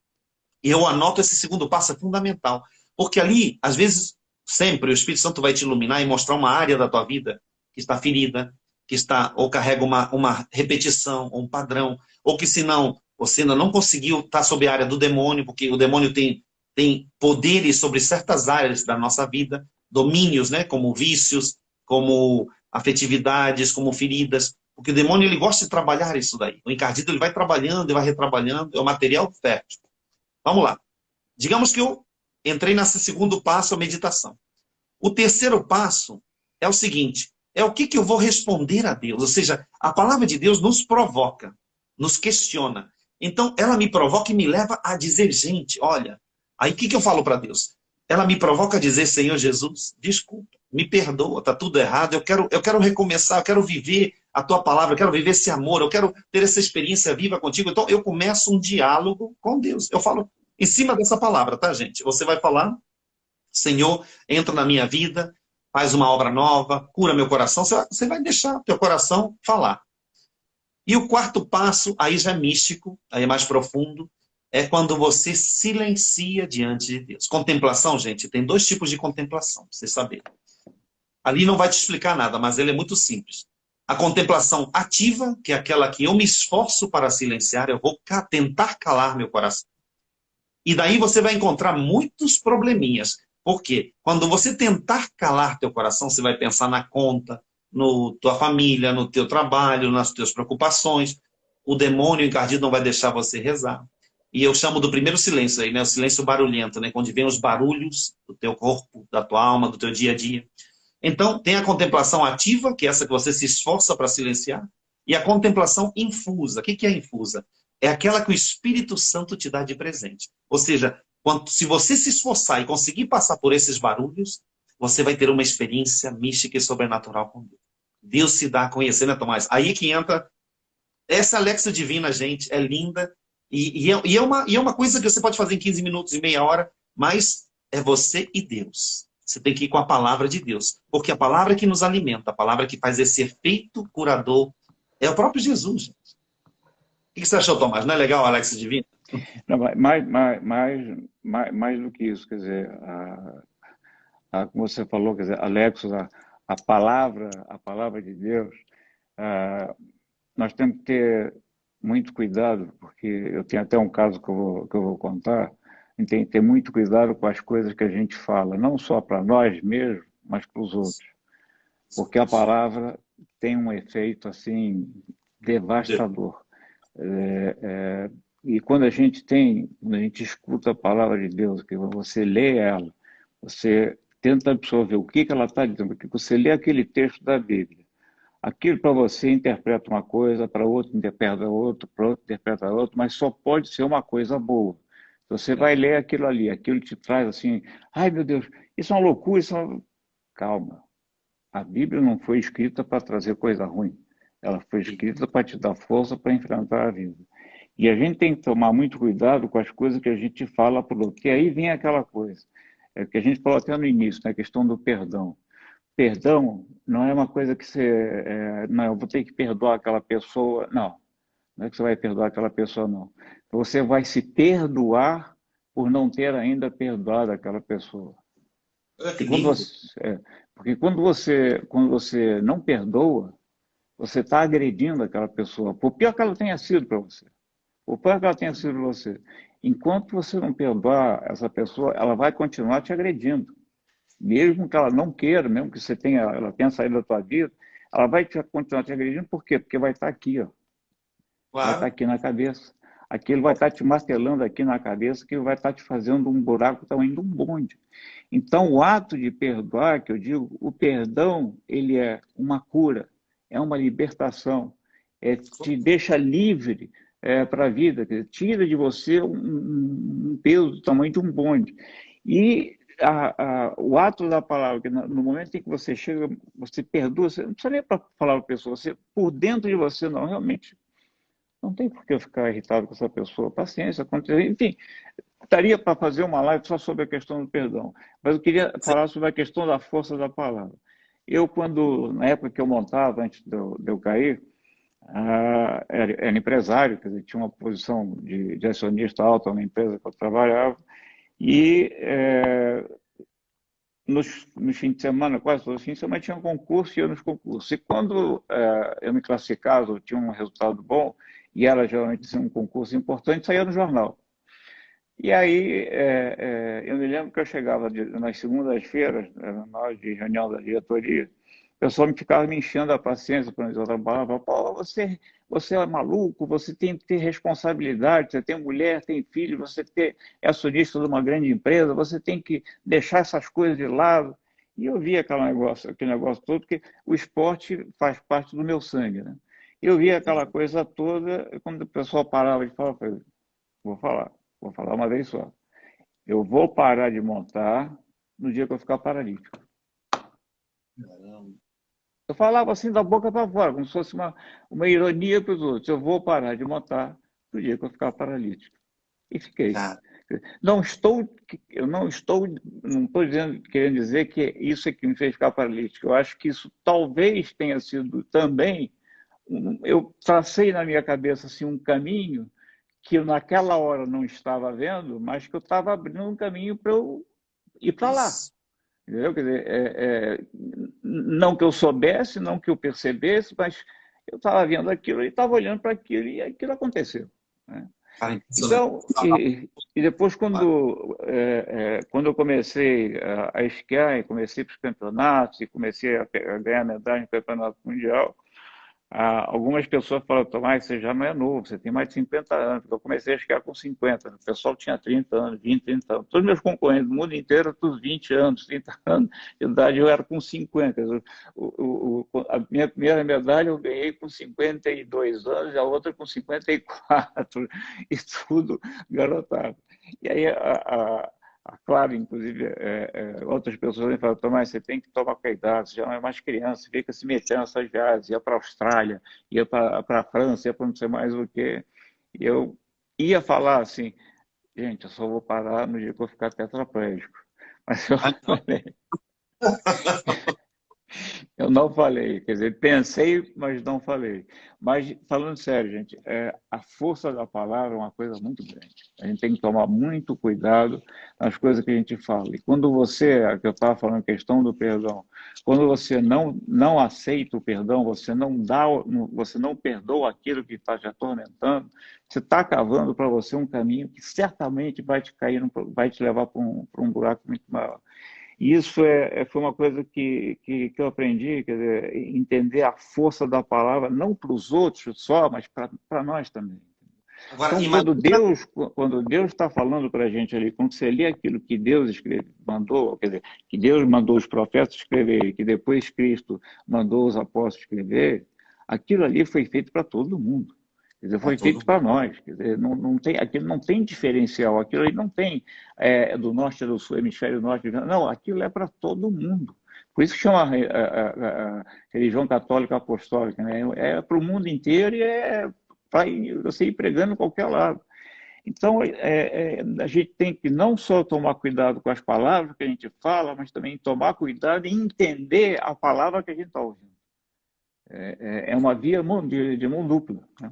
e eu anoto esse segundo passo, é fundamental. Porque ali, às vezes, sempre, o Espírito Santo vai te iluminar e mostrar uma área da tua vida que está ferida, que está, ou carrega uma repetição, ou um padrão, ou que se não, você ainda não conseguiu estar sob a área do demônio, porque o demônio tem poderes sobre certas áreas da nossa vida, domínios, né, como vícios, como afetividades, como feridas, porque o demônio ele gosta de trabalhar isso daí. O encardido ele vai trabalhando e vai retrabalhando, é o material fértil. Vamos lá. Digamos que eu entrei nesse segundo passo, a meditação. O terceiro passo é o seguinte, é o que eu vou responder a Deus. Ou seja, a palavra de Deus nos provoca, nos questiona. Então, ela me provoca e me leva a dizer, gente, olha, aí o que eu falo para Deus? Ela me provoca a dizer, Senhor Jesus, desculpa, me perdoa, está tudo errado, eu quero recomeçar, eu quero viver a tua palavra, eu quero viver esse amor, eu quero ter essa experiência viva contigo. Então, eu começo um diálogo com Deus. Eu falo em cima dessa palavra, tá, gente? Você vai falar, Senhor, entra na minha vida, faz uma obra nova, cura meu coração. Você vai deixar teu coração falar. E o quarto passo, aí já é místico, aí é mais profundo, é quando você silencia diante de Deus. Contemplação, gente, tem dois tipos de contemplação, pra vocês saberem. Ali não vai te explicar nada, mas ele é muito simples. A contemplação ativa, que é aquela que eu me esforço para silenciar, eu vou tentar calar meu coração. E daí você vai encontrar muitos probleminhas. Por quê? Quando você tentar calar teu coração, você vai pensar na conta, no tua família, no teu trabalho, nas tuas preocupações. O demônio encardido não vai deixar você rezar. E eu chamo do primeiro silêncio aí, né? O silêncio barulhento, né? Onde vem os barulhos do teu corpo, da tua alma, do teu dia a dia. Então, tem a contemplação ativa, que é essa que você se esforça para silenciar, e a contemplação infusa. O que é infusa? É aquela que o Espírito Santo te dá de presente. Ou seja, se você se esforçar e conseguir passar por esses barulhos, você vai ter uma experiência mística e sobrenatural com Deus. Deus se dá a conhecer, né, Tomás? Aí que entra essa Alexa divina, gente, é linda, e é uma coisa que você pode fazer em 15 minutos e meia hora, mas é você e Deus. Você tem que ir com a palavra de Deus, porque a palavra que nos alimenta, a palavra que faz esse efeito curador, é o próprio Jesus, gente. O que você achou, Tomás? Não é legal a Alexa divina? Não, mais do que isso, quer dizer, como você falou, quer dizer, Alexos, a palavra de Deus, nós temos que ter muito cuidado, porque eu tenho até um caso que eu vou contar, a gente tem que ter muito cuidado com as coisas que a gente fala, não só para nós mesmos, mas para os outros, porque a palavra tem um efeito assim devastador. E quando quando a gente escuta a palavra de Deus, que você lê ela, você tenta absorver o que ela está dizendo, porque você lê aquele texto da Bíblia, aquilo para você interpreta uma coisa, para outro interpreta outra, para outro interpreta outra, mas só pode ser uma coisa boa. Você vai ler aquilo ali, aquilo te traz assim, ai meu Deus, isso é uma loucura, Calma, a Bíblia não foi escrita para trazer coisa ruim, ela foi escrita para te dar força para enfrentar a vida. E a gente tem que tomar muito cuidado com as coisas que a gente fala para o outro, porque aí vem aquela coisa, que a gente falou até no início, na questão do perdão. Perdão não é uma coisa que não, eu vou ter que perdoar aquela pessoa, não é que você vai perdoar aquela pessoa, não. Você vai se perdoar por não ter ainda perdoado aquela pessoa. Olha que Porque quando lindo. você, porque quando você não perdoa, você está agredindo aquela pessoa, por pior que ela tenha sido para você. Por pior que ela tenha sido para você. Enquanto você não perdoar essa pessoa, ela vai continuar te agredindo. Mesmo que ela não queira, mesmo que ela tenha saído da tua vida, ela vai continuar te agredindo, por quê? Porque vai estar aqui, ó. Vai estar Claro. aqui na cabeça. Aquilo vai estar te martelando aqui na cabeça, que vai estar te fazendo um buraco tamanho de um bonde. Então, o ato de perdoar, que eu digo, o perdão, ele é uma cura, é uma libertação, te deixa livre para a vida, tira de você um peso do tamanho de um bonde. E o ato da palavra, que no momento em que você chega, você perdoa, você não precisa nem para falar para a pessoa, você, por dentro de você, não, realmente, não tem por que eu ficar irritado com essa pessoa, paciência, enfim, daria para fazer uma live só sobre a questão do perdão, mas eu queria falar sobre a questão da força da palavra. Na época que eu montava, antes de eu cair, era empresário, quer dizer, tinha uma posição de acionista alta na empresa que eu trabalhava, e nos fins de semana, quase todos os fins de semana, tinha um concurso e eu nos concursos. E quando eu me classificava, eu tinha um resultado bom, e era geralmente assim, um concurso importante, saía no jornal. E aí, eu me lembro que eu chegava nas segundas-feiras, na hora de reunião da diretoria, o pessoal ficava me enchendo a paciência quando eu trabalhava. Pô, você é maluco, você tem que ter responsabilidade, você tem mulher, tem filho, é acionista de uma grande empresa, você tem que deixar essas coisas de lado. E eu via aquele negócio todo, porque o esporte faz parte do meu sangue, né? Eu via aquela coisa toda, quando o pessoal parava de falar, eu falei, vou falar. Vou falar uma vez só. Eu vou parar de montar no dia que eu ficar paralítico. Caramba. Eu falava assim da boca para fora, como se fosse uma ironia para os outros. Eu vou parar de montar no dia que eu ficar paralítico. E fiquei. Cara, Não estou, não estou querendo dizer que isso é que me fez ficar paralítico. Eu acho que isso talvez tenha sido também, eu tracei na minha cabeça assim um caminho que eu naquela hora não estava vendo, mas que eu estava abrindo um caminho para eu ir para lá. isso. Entendeu? Quer dizer, não que eu soubesse, não que eu percebesse, mas eu estava vendo aquilo e estava olhando para aquilo e aquilo aconteceu. Né? Cara, impressionante. Então, e depois quando eu comecei a esquiar e comecei para os campeonatos e comecei a ganhar medalha no campeonato mundial, algumas pessoas falam, Tomás, você já não é novo, você tem mais de 50 anos. Eu comecei a esquiar com 50, o pessoal tinha 30 anos, 20, 30 anos. Todos os meus concorrentes do mundo inteiro, todos 20 anos, 30 anos de idade, eu era com 50. A minha primeira medalha eu ganhei com 52 anos, a outra com 54, e tudo garotado. E aí claro, inclusive, outras pessoas me falam, Tomás, você tem que tomar cuidado, você já não é mais criança, você fica se metendo nessas viagens, ia para a Austrália, ia para a França, ia para não sei mais o quê. E eu ia falar assim, gente, eu só vou parar no dia que eu ficar tetraplégico. Mas eu Ah, não. falei, eu não falei, quer dizer, pensei, mas não falei. Mas, falando sério, gente, a força da palavra é uma coisa muito grande. A gente tem que tomar muito cuidado nas coisas que a gente fala. E quando você, que eu estava falando, a questão do perdão, quando você não aceita o perdão, você não perdoa aquilo que está te atormentando, você está cavando para você um caminho que certamente vai te levar para um buraco muito maior. E isso foi uma coisa que eu aprendi, quer dizer, entender a força da palavra, não para os outros só, mas para nós também. Agora, Então, imagina. quando Deus está falando para a gente ali, quando você lê aquilo que Deus mandou, quer dizer, que Deus mandou os profetas escrever, que depois Cristo mandou os apóstolos escrever, aquilo ali foi feito para todo mundo. Quer dizer, Para foi todo feito para mundo. nós. Quer dizer, aquilo não tem diferencial, aquilo ali não tem do norte do sul, hemisfério norte. Não, aquilo é para todo mundo. Por isso que chama a religião católica apostólica, né? É para o mundo inteiro e para você ir pregando em qualquer lado. Então, a gente tem que não só tomar cuidado com as palavras que a gente fala, mas também tomar cuidado em entender a palavra que a gente está ouvindo. É uma via de mão dupla. Né?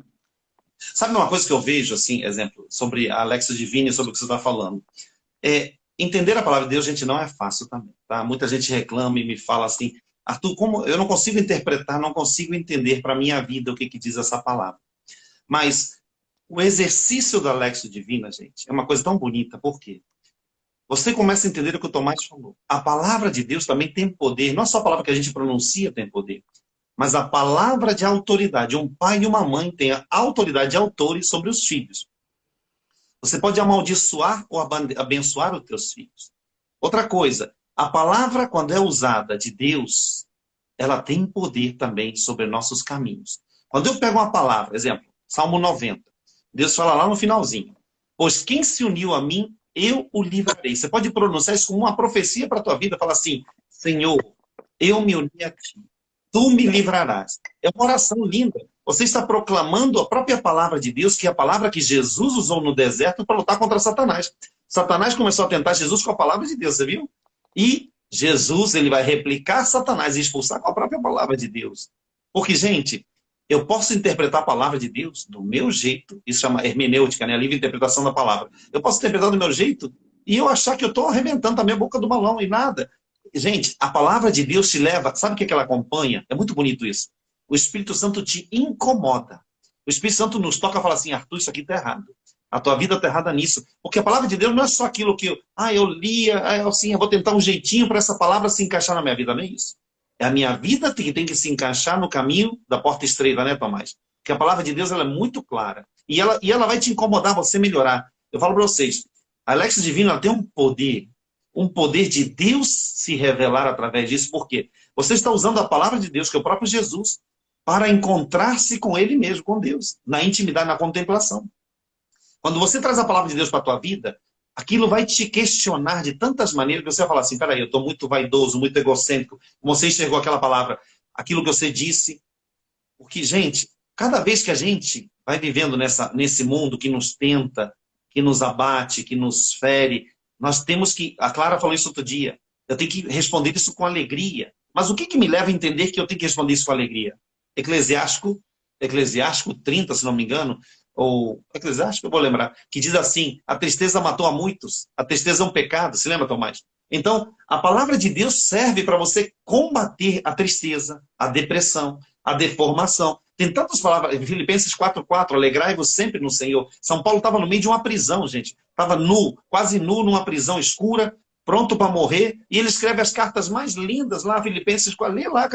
Sabe uma coisa que eu vejo, assim, exemplo, sobre a Alexa Divine, sobre o que você está falando? Entender a palavra de Deus, gente, não é fácil também, tá? Muita gente reclama e me fala assim, Arthur, como eu não consigo interpretar, não consigo entender para a minha vida o que diz essa palavra. Mas o exercício da Alexa Divina, gente, é uma coisa tão bonita, por quê? Você começa a entender o que o Tomás falou. A palavra de Deus também tem poder, não é só a palavra que a gente pronuncia tem poder, mas a palavra de autoridade. Um pai e uma mãe têm a autoridade de autores sobre os filhos. Você pode amaldiçoar ou abençoar os teus filhos. Outra coisa, a palavra, quando é usada de Deus, ela tem poder também sobre nossos caminhos. Quando eu pego uma palavra, exemplo, Salmo 90, Deus fala lá no finalzinho, pois quem se uniu a mim, eu o livrarei. Você pode pronunciar isso como uma profecia para a tua vida, fala assim, Senhor, eu me uni a ti, tu me livrarás. É uma oração linda. Você está proclamando a própria palavra de Deus, que é a palavra que Jesus usou no deserto para lutar contra Satanás. Satanás começou a tentar Jesus com a palavra de Deus, você viu? E Jesus, ele vai replicar Satanás e expulsar com a própria palavra de Deus. Porque, gente, eu posso interpretar a palavra de Deus do meu jeito, isso chama hermenêutica, né? A livre interpretação da palavra. Eu posso interpretar do meu jeito e eu achar que eu estou arrebentando também a boca do balão e nada. Gente, a palavra de Deus te leva, sabe o que ela acompanha? É muito bonito isso. O Espírito Santo te incomoda. O Espírito Santo nos toca e fala assim, Arthur, isso aqui está errado. A tua vida está errada nisso. Porque a palavra de Deus não é só aquilo que eu lia, assim, eu vou tentar um jeitinho para essa palavra se encaixar na minha vida, não é isso. É a minha vida que tem que se encaixar no caminho da porta estreita, né, Tomás? Porque a palavra de Deus ela é muito clara. E ela vai te incomodar, você melhorar. Eu falo para vocês, a Alexa Divina ela tem um poder de Deus se revelar através disso. Por quê? Você está usando a palavra de Deus, que é o próprio Jesus, para encontrar-se com Ele mesmo, com Deus, na intimidade, na contemplação. Quando você traz a palavra de Deus para a tua vida, aquilo vai te questionar de tantas maneiras que você vai falar assim, peraí, eu estou muito vaidoso, muito egocêntrico, como você enxergou aquela palavra. aquilo que você disse. Porque, gente, cada vez que a gente vai vivendo nesse mundo que nos tenta, que nos abate, que nos fere, nós temos que... A Clara falou isso outro dia. Eu tenho que responder isso com alegria. Mas o que me leva a entender que eu tenho que responder isso com alegria? Eclesiástico 30, se não me engano, ou Eclesiástico, eu vou lembrar, que diz assim: a tristeza matou a muitos, a tristeza é um pecado. Se lembra, Tomás? Então, a palavra de Deus serve para você combater a tristeza, a depressão, a deformação. Tem tantas palavras, em Filipenses 4:4, alegrai-vos sempre no Senhor. São Paulo estava no meio de uma prisão, gente. Estava nu, quase nu, numa prisão escura, pronto para morrer, e ele escreve as cartas mais lindas lá, Filipenses, lê lá,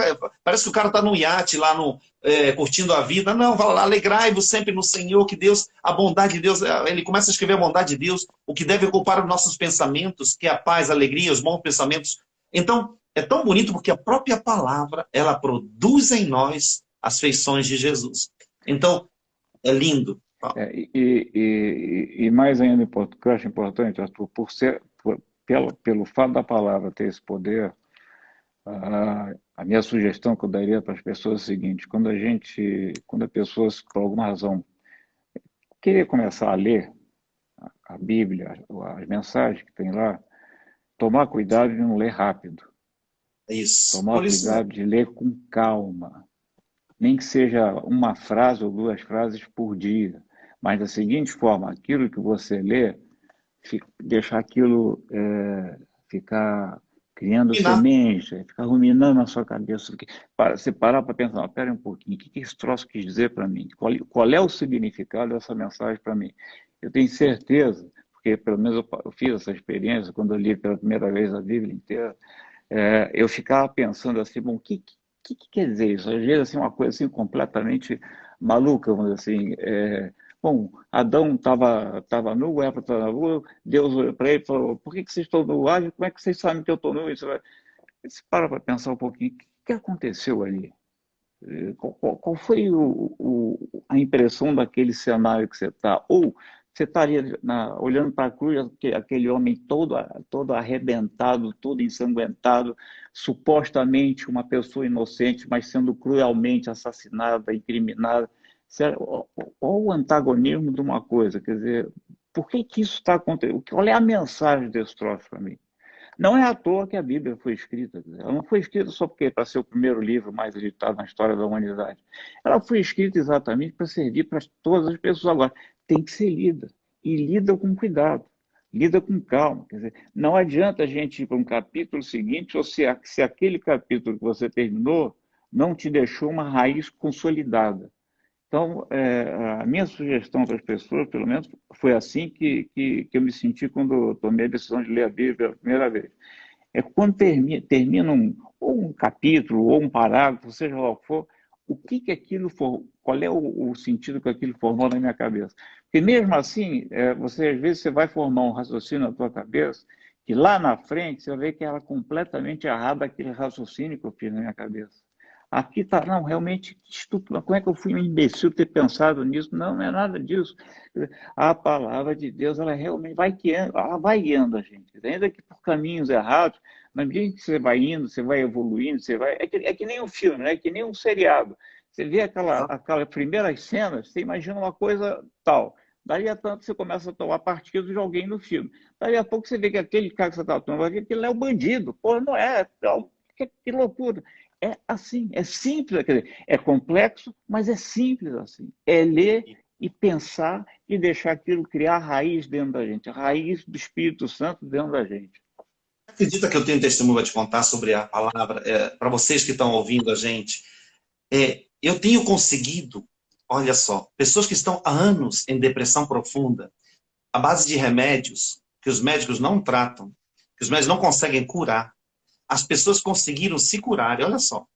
parece que o cara está num iate lá, curtindo a vida. Não, fala lá, alegrai-vos sempre no Senhor, que Deus, a bondade de Deus, ele começa a escrever a bondade de Deus, o que deve ocupar os nossos pensamentos, que é a paz, a alegria, os bons pensamentos. Então, é tão bonito porque a própria palavra, ela produz em nós as feições de Jesus. Então, é lindo. E mais ainda, que eu acho importante, Arthur, pelo fato da palavra ter esse poder, a minha sugestão que eu daria para as pessoas é o seguinte: quando a pessoa, por alguma razão, querer começar a ler a Bíblia, as mensagens que tem lá, tomar cuidado de não ler rápido. Isso. Tomar cuidado de ler com calma. Nem que seja uma frase ou duas frases por dia. Mas da seguinte forma: aquilo que você lê, deixar aquilo ficar criando semente, ficar ruminando na sua cabeça. Você parar para pensar: espera um pouquinho, o que esse troço quis dizer para mim? Qual é o significado dessa mensagem para mim? Eu tenho certeza, porque pelo menos eu fiz essa experiência quando eu li pela primeira vez a Bíblia inteira, eu ficava pensando assim: bom, o que quer dizer isso? Às vezes assim, uma coisa assim, completamente maluca, vamos dizer assim. Bom, Adão estava nu, Eva estava nua, Deus olhou para ele e falou: por que vocês estão nu? Como é que vocês sabem que eu estou nu? Você para pensar um pouquinho: o que aconteceu ali? Qual foi a impressão daquele cenário que você está? Ou você estaria olhando para a cruz, aquele homem todo arrebentado, todo ensanguentado, supostamente uma pessoa inocente, mas sendo cruelmente assassinada, incriminada. Olha o antagonismo de uma coisa, quer dizer, por que isso está acontecendo? Qual é a mensagem desse troço para mim? Não é à toa que a Bíblia foi escrita. Ela não foi escrita só porque para ser o primeiro livro mais editado na história da humanidade. Ela foi escrita exatamente para servir para todas as pessoas. Agora, tem que ser lida. E lida com cuidado. Lida com calma. Quer dizer, não adianta a gente ir para um capítulo seguinte, ou se aquele capítulo que você terminou não te deixou uma raiz consolidada. Então, a minha sugestão para as pessoas, pelo menos, foi assim que eu me senti quando eu tomei a decisão de ler a Bíblia pela primeira vez. É quando termina ou um capítulo, ou um parágrafo, seja lá o que for, o que aquilo for, qual é o sentido que aquilo formou na minha cabeça. Porque mesmo assim, às vezes você vai formar um raciocínio na tua cabeça, que lá na frente você vai ver que era completamente errado aquele raciocínio que eu fiz na minha cabeça. Aqui está, não, realmente, que estúpido, como é que eu fui um imbecil ter pensado nisso? Não, não é nada disso. A palavra de Deus, ela realmente ela vai guiando a gente, ainda que por caminhos errados, na medida que você vai indo, você vai evoluindo, é que nem um filme, né? É que nem um seriado. Você vê aquelas primeiras cenas, você imagina uma coisa tal. Daí a tanto você começa a tomar partido de alguém no filme. Daí a pouco você vê que aquele cara que você está tomando, aquele é o bandido. Pô, não é. Que loucura. É assim, é simples, quer dizer, é complexo, mas é simples assim. É ler e pensar e deixar aquilo criar raiz dentro da gente, a raiz do Espírito Santo dentro da gente. Acredita que eu tenho um testemunho para te contar sobre a palavra, para vocês que estão ouvindo a gente. Eu tenho conseguido, olha só, pessoas que estão há anos em depressão profunda, à base de remédios que os médicos não tratam, que os médicos não conseguem curar. As pessoas conseguiram se curar, olha só,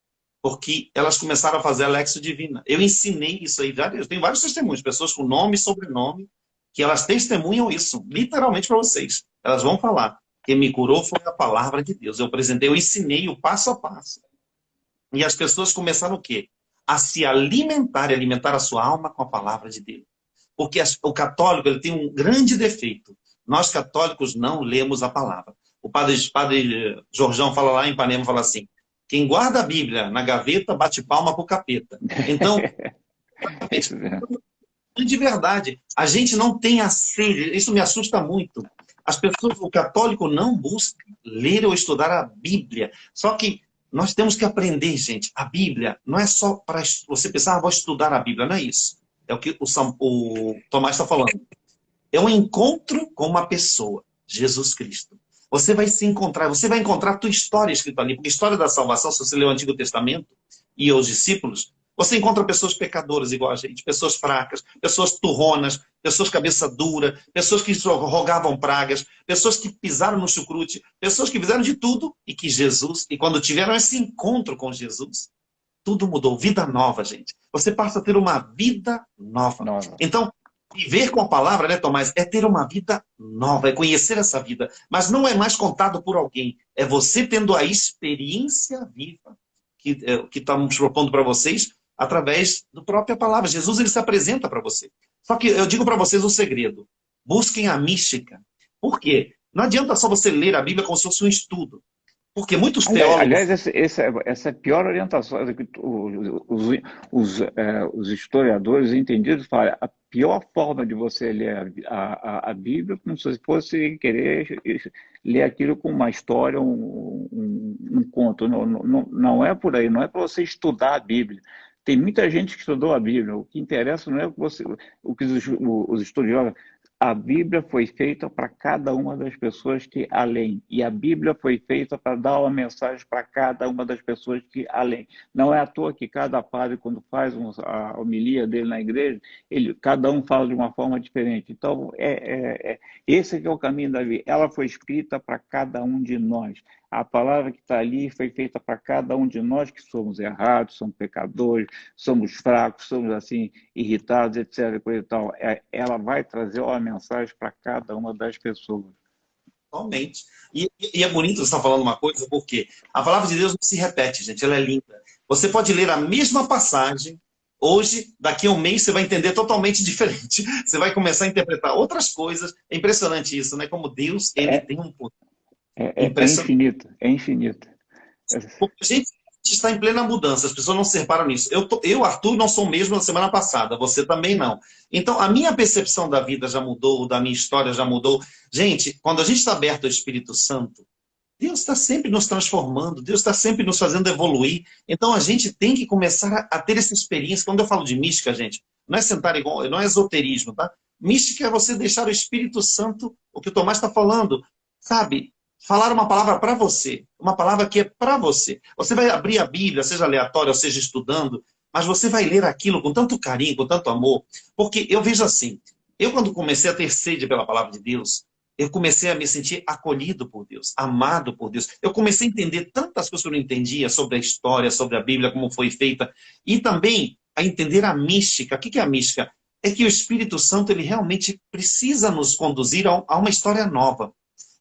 porque elas começaram a fazer a Lexio Divina. Eu ensinei isso aí, eu tenho vários testemunhos, pessoas com nome e sobrenome, que elas testemunham isso, literalmente para vocês. Elas vão falar: quem me curou foi a palavra de Deus. Eu ensinei o passo a passo. E as pessoas começaram o quê? A se alimentar, e alimentar a sua alma com a palavra de Deus. Porque o católico, ele tem um grande defeito. Nós católicos não lemos a palavra. O padre Jorjão fala lá em Ipanema, fala assim: Quem guarda a Bíblia na gaveta bate palma pro capeta. Então, de verdade, a gente não tem a sede, isso me assusta muito. As pessoas, o católico não busca ler ou estudar a Bíblia. Só que nós temos que aprender, gente, a Bíblia não é só para você pensar, vou estudar a Bíblia, não é isso. É o que o Tomás está falando. É um encontro com uma pessoa, Jesus Cristo. Você vai se encontrar, você vai encontrar a tua história escrita ali, porque a história da salvação, se você ler o Antigo Testamento e os discípulos, você encontra pessoas pecadoras igual a gente, pessoas fracas, pessoas turronas, pessoas cabeça dura, pessoas que rogavam pragas, pessoas que pisaram no chucrute, pessoas que fizeram de tudo e que Jesus, e quando tiveram esse encontro com Jesus, tudo mudou, vida nova, gente. Você passa a ter uma vida nova. Então, viver com a palavra, né, Tomás, é ter uma vida nova, é conhecer essa vida. Mas não é mais contado por alguém. É você tendo a experiência viva que estamos propondo para vocês através da própria palavra. Jesus, ele se apresenta para você. Só que eu digo para vocês o segredo. Busquem a mística. Por quê? Não adianta só você ler a Bíblia como se fosse um estudo. Porque muitos teólogos... Aliás, essa é a pior orientação. Os historiadores entendidos falam, a pior forma de você ler a Bíblia é como se fosse querer ler aquilo com uma história, um conto. Não é por aí, não é para você estudar a Bíblia. Tem muita gente que estudou a Bíblia. O que interessa não é o que os estudiosos... A Bíblia foi feita para cada uma das pessoas que a leem. E a Bíblia foi feita para dar uma mensagem para cada uma das pessoas que a leem. Não é à toa que cada padre, quando faz a homilia dele na igreja, cada um fala de uma forma diferente. Então, esse que é o caminho da Bíblia. Ela foi escrita para cada um de nós. A palavra que está ali foi feita para cada um de nós que somos errados, somos pecadores, somos fracos, somos assim irritados, etc. Coisa e tal. Ela vai trazer uma mensagem para cada uma das pessoas. Totalmente. E é bonito você estar falando uma coisa, porque a palavra de Deus não se repete, gente, ela é linda. Você pode ler a mesma passagem, hoje, daqui a um mês, você vai entender totalmente diferente. Você vai começar a interpretar outras coisas. É impressionante isso, né? Como Deus, ele tem um poder. É infinito, é infinito. Porque a gente está em plena mudança, as pessoas não se reparam nisso. Eu, Arthur, não sou o mesmo na semana passada, você também não. Então, a minha percepção da vida já mudou, da minha história já mudou. Gente, quando a gente está aberto ao Espírito Santo, Deus está sempre nos transformando, Deus está sempre nos fazendo evoluir. Então, a gente tem que começar a ter essa experiência. Quando eu falo de mística, gente, não é sentar igual, não é esoterismo, tá? Mística é você deixar o Espírito Santo, o que o Tomás está falando, sabe? Falar uma palavra para você, uma palavra que é para você. Você vai abrir a Bíblia, seja aleatória ou seja estudando, mas você vai ler aquilo com tanto carinho, com tanto amor, porque eu vejo assim, eu quando comecei a ter sede pela palavra de Deus, eu comecei a me sentir acolhido por Deus, amado por Deus. Eu comecei a entender tantas coisas que eu não entendia sobre a história, sobre a Bíblia, como foi feita, e também a entender a mística. O que é a mística? É que o Espírito Santo, ele realmente precisa nos conduzir a uma história nova.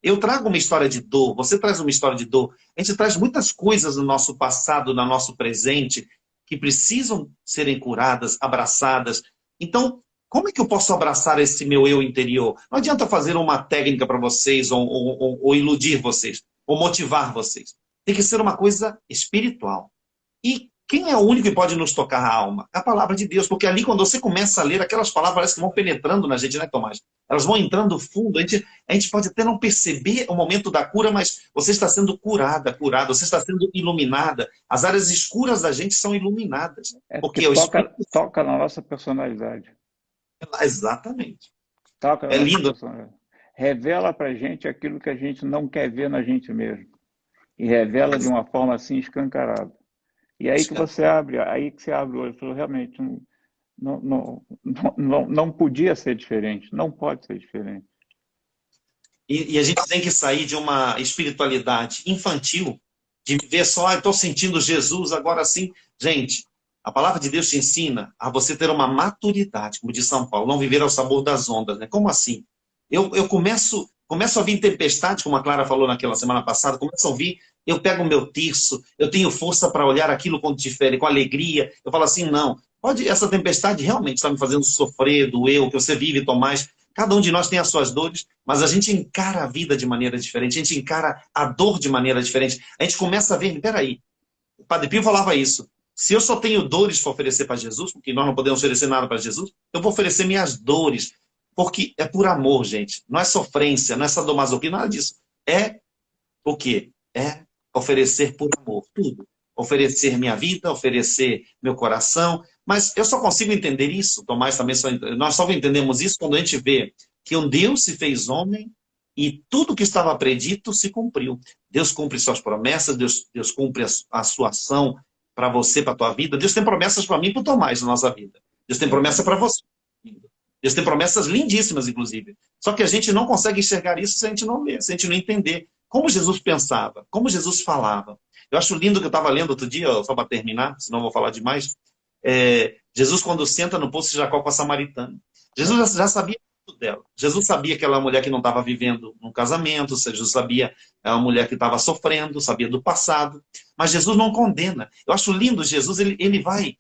Eu trago uma história de dor, você traz uma história de dor. A gente traz muitas coisas no nosso passado, no nosso presente, que precisam serem curadas, abraçadas. Então, como é que eu posso abraçar esse meu eu interior? Não adianta fazer uma técnica para vocês, ou iludir vocês, ou motivar vocês. Tem que ser uma coisa espiritual. E quem é o único que pode nos tocar a alma? É a palavra de Deus, porque ali quando você começa a ler, aquelas palavras parece que vão penetrando na gente, né, Tomás? Elas vão entrando fundo, a gente pode até não perceber o momento da cura, mas você está sendo curada, você está sendo iluminada. As áreas escuras da gente são iluminadas. Porque toca na nossa personalidade. Exatamente. Toca na nossa personalidade. Revela para a gente aquilo que a gente não quer ver na gente mesmo. E revela de uma forma assim escancarada. E aí que você abre o olho e falou, realmente, não podia ser diferente, não pode ser diferente. E a gente tem que sair de uma espiritualidade infantil, de viver só, estou sentindo Jesus, agora sim. Gente, a palavra de Deus te ensina a você ter uma maturidade, como diz São Paulo, não viver ao sabor das ondas, né? Como assim? Eu começo a vir tempestade, como a Clara falou naquela semana passada, começo a ouvir, eu pego o meu terço, eu tenho força para olhar aquilo com diferente, com alegria. Eu falo assim, não, essa tempestade realmente está me fazendo sofrer, doer, o que você vive, Tomás. Cada um de nós tem as suas dores, mas a gente encara a vida de maneira diferente, a gente encara a dor de maneira diferente. A gente começa a ver, peraí, O Padre Pio falava isso. Se eu só tenho dores para oferecer para Jesus, porque nós não podemos oferecer nada para Jesus, eu vou oferecer minhas dores, porque é por amor, gente. Não é sofrência, não é sadomasoquismo, nada disso. É o quê? É oferecer por amor, tudo. Oferecer minha vida, oferecer meu coração. Mas eu só consigo entender isso, Tomás também nós só entendemos isso quando a gente vê que um Deus se fez homem e tudo que estava predito se cumpriu. Deus cumpre suas promessas, Deus cumpre a sua ação para você, para a tua vida. Deus tem promessas para mim e para o Tomás na nossa vida. Deus tem promessa para você. Deus tem promessas lindíssimas, inclusive. Só que a gente não consegue enxergar isso se a gente não ler, se a gente não entender como Jesus pensava, como Jesus falava. Eu acho lindo que eu estava lendo outro dia, só para terminar, senão eu vou falar demais. Jesus, quando senta no poço de Jacó com a samaritana, Jesus já sabia tudo dela. Jesus sabia que ela é uma mulher que não estava vivendo num casamento, Jesus sabia que é uma mulher que estava sofrendo, sabia do passado. Mas Jesus não condena. Eu acho lindo Jesus, ele vai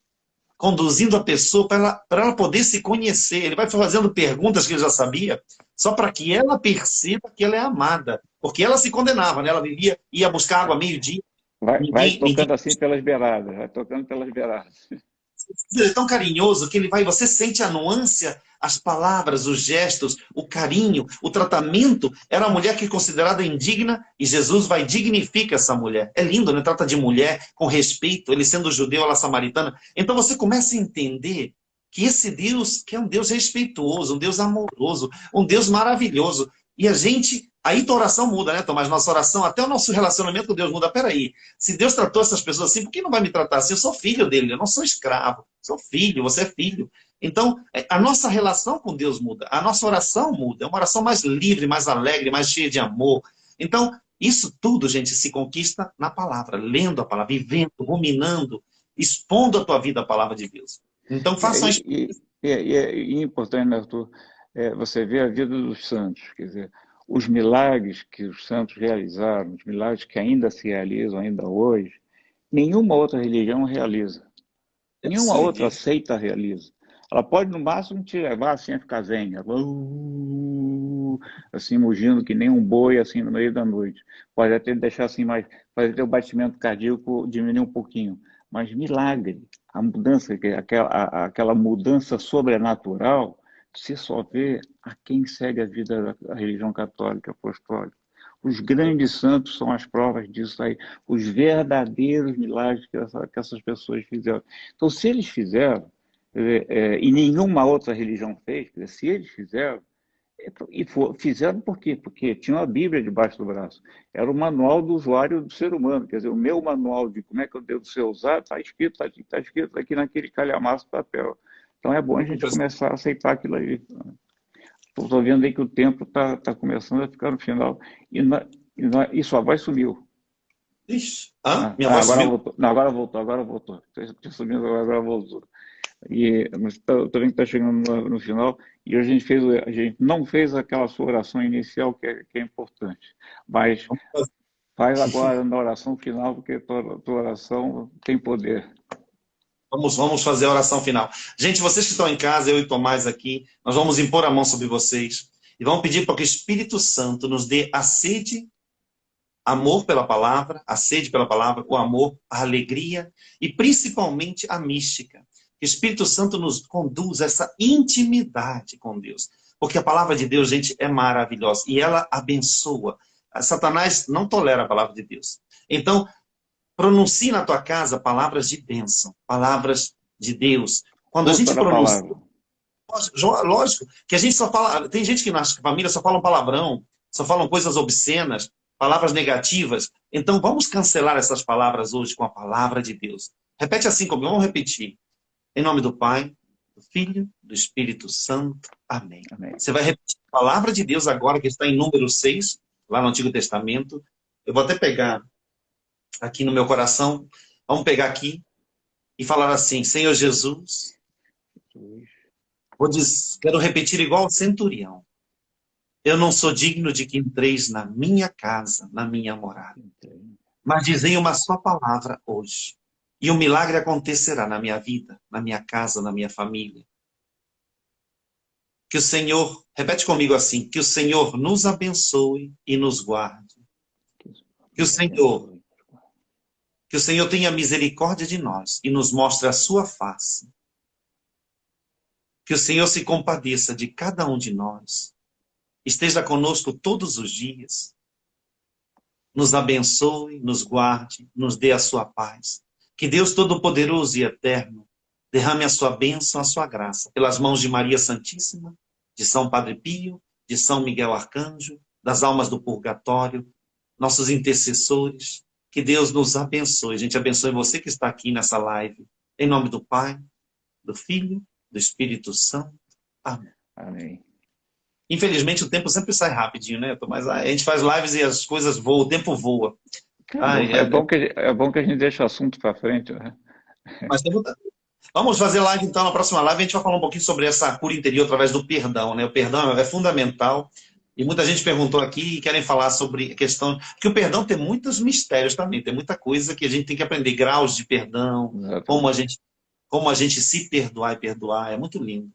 conduzindo a pessoa para ela poder se conhecer. Ele vai fazendo perguntas que ele já sabia, só para que ela perceba que ela é amada. Porque ela se condenava, né? Ela vivia, ia buscar água meio-dia. Vai tocando assim pelas beiradas, vai tocando pelas beiradas. Ele é tão carinhoso que ele vai, você sente a nuance, as palavras, os gestos, o carinho, o tratamento. Era uma mulher que é considerada indigna e Jesus vai e dignifica essa mulher. É lindo, né? Trata de mulher com respeito, ele sendo judeu, ela samaritana. Então você começa a entender que esse Deus, que é um Deus respeitoso, um Deus amoroso, um Deus maravilhoso. E a gente, aí tua oração muda, né, Tomás? Nossa oração, até o nosso relacionamento com Deus muda. Peraí, se Deus tratou essas pessoas assim, por que não vai me tratar assim? Eu sou filho dele, eu não sou escravo. Sou filho, você é filho. Então, a nossa relação com Deus muda, a nossa oração muda. É uma oração mais livre, mais alegre, mais cheia de amor. Então, isso tudo, gente, se conquista na palavra, lendo a palavra, vivendo, ruminando, expondo a tua vida à palavra de Deus. Então, façam isso. É importante, né, Arthur, você vê a vida dos santos, quer dizer, os milagres que os santos realizaram, os milagres que ainda se realizam ainda hoje, nenhuma outra religião realiza. Nenhuma outra seita realiza. Ela pode, no máximo, te levar assim a ficar zen, assim, mugindo que nem um boi, assim, no meio da noite. Pode até deixar assim mais, pode ter o batimento cardíaco diminuir um pouquinho. Mas milagre, a mudança, aquela mudança sobrenatural, se só vê a quem segue a vida da religião católica apostólica. Os grandes santos são as provas disso aí, os verdadeiros milagres que essas pessoas fizeram. Então, se eles fizeram, e nenhuma outra religião fez, se eles fizeram, fizeram por quê? Porque tinham a Bíblia debaixo do braço. Era o manual do usuário do ser humano. Quer dizer, o meu manual de como é que eu devo ser usado está escrito aqui naquele calhamaço de papel. Então é bom a gente começar a aceitar aquilo aí. Estou vendo aí que o tempo está começando a ficar no final. E sua voz sumiu. Ixi. Minha voz sumiu? Voltou. Não, agora voltou. Tinha sumido, agora voltou. Mas estou vendo que está chegando no final, e hoje a gente não fez aquela sua oração inicial, que é importante. Mas faz agora na oração final, porque tua oração tem poder. Vamos fazer a oração final. Gente, vocês que estão em casa, eu e Tomás aqui, nós vamos impor a mão sobre vocês e vamos pedir para que o Espírito Santo nos dê a sede, amor pela palavra, a sede pela palavra, o amor, a alegria e principalmente a mística. Que o Espírito Santo nos conduz a essa intimidade com Deus. Porque a palavra de Deus, gente, é maravilhosa e ela abençoa. Satanás não tolera a palavra de Deus. Então, pronuncie na tua casa palavras de bênção, palavras de Deus. Quando a gente pronuncia... Lógico, que a gente só fala... Tem gente que na família só fala um palavrão, só falam coisas obscenas, palavras negativas. Então vamos cancelar essas palavras hoje com a palavra de Deus. Repete assim comigo, vamos repetir. Em nome do Pai, do Filho, do Espírito Santo. Amém. Amém. Você vai repetir a palavra de Deus agora, que está em número 6, lá no Antigo Testamento. Eu vou até pegar aqui no meu coração. Vamos pegar aqui e falar assim: Senhor Jesus, quero repetir igual ao centurião. Eu não sou digno de que entreis na minha casa, na minha morada. Mas dizei uma só palavra hoje. E um milagre acontecerá na minha vida, na minha casa, na minha família. Que o Senhor, repete comigo assim, que o Senhor nos abençoe e nos guarde. Que o Senhor Que o Senhor tenha misericórdia de nós e nos mostre a sua face. Que o Senhor se compadeça de cada um de nós. Esteja conosco todos os dias. Nos abençoe, nos guarde, nos dê a sua paz. Que Deus Todo-Poderoso e Eterno derrame a sua bênção, a sua graça, pelas mãos de Maria Santíssima, de São Padre Pio, de São Miguel Arcanjo, das almas do purgatório, nossos intercessores. Que Deus nos abençoe. A gente abençoe você que está aqui nessa live. Em nome do Pai, do Filho, do Espírito Santo. Amém. Amém. Infelizmente o tempo sempre sai rapidinho, né? Mas a gente faz lives e as coisas voam, o tempo voa. É bom que a gente deixa o assunto para frente, né? Mas vamos fazer live então, na próxima live a gente vai falar um pouquinho sobre essa cura interior através do perdão, né? O perdão é fundamental. E muita gente perguntou aqui e querem falar sobre a questão... Porque o perdão tem muitos mistérios também, tem muita coisa que a gente tem que aprender, graus de perdão, como a gente se perdoar e perdoar, é muito lindo.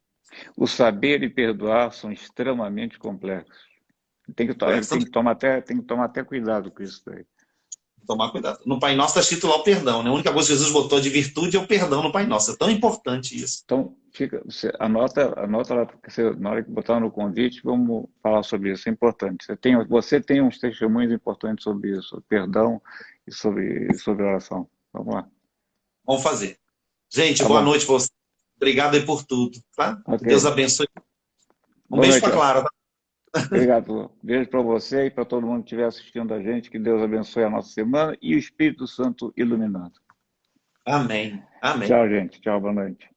O saber e perdoar são extremamente complexos. Tem que tomar até cuidado com isso daí. Tomar cuidado. No Pai Nosso está escrito lá o perdão, né? A única coisa que Jesus botou de virtude é o perdão no Pai Nosso. É tão importante isso. Então, você anota lá, porque na hora que botar no convite, vamos falar sobre isso. É importante. Você tem uns testemunhos importantes sobre isso, sobre perdão e sobre oração. Vamos lá. Vamos fazer. Gente, boa noite para você. Obrigado aí por tudo, tá? Okay. Deus abençoe. Beijo para Clara, tá? Obrigado. Beijo para você e para todo mundo que estiver assistindo a gente. Que Deus abençoe a nossa semana e o Espírito Santo iluminando. Amém. Amém. Tchau, gente. Tchau, boa noite.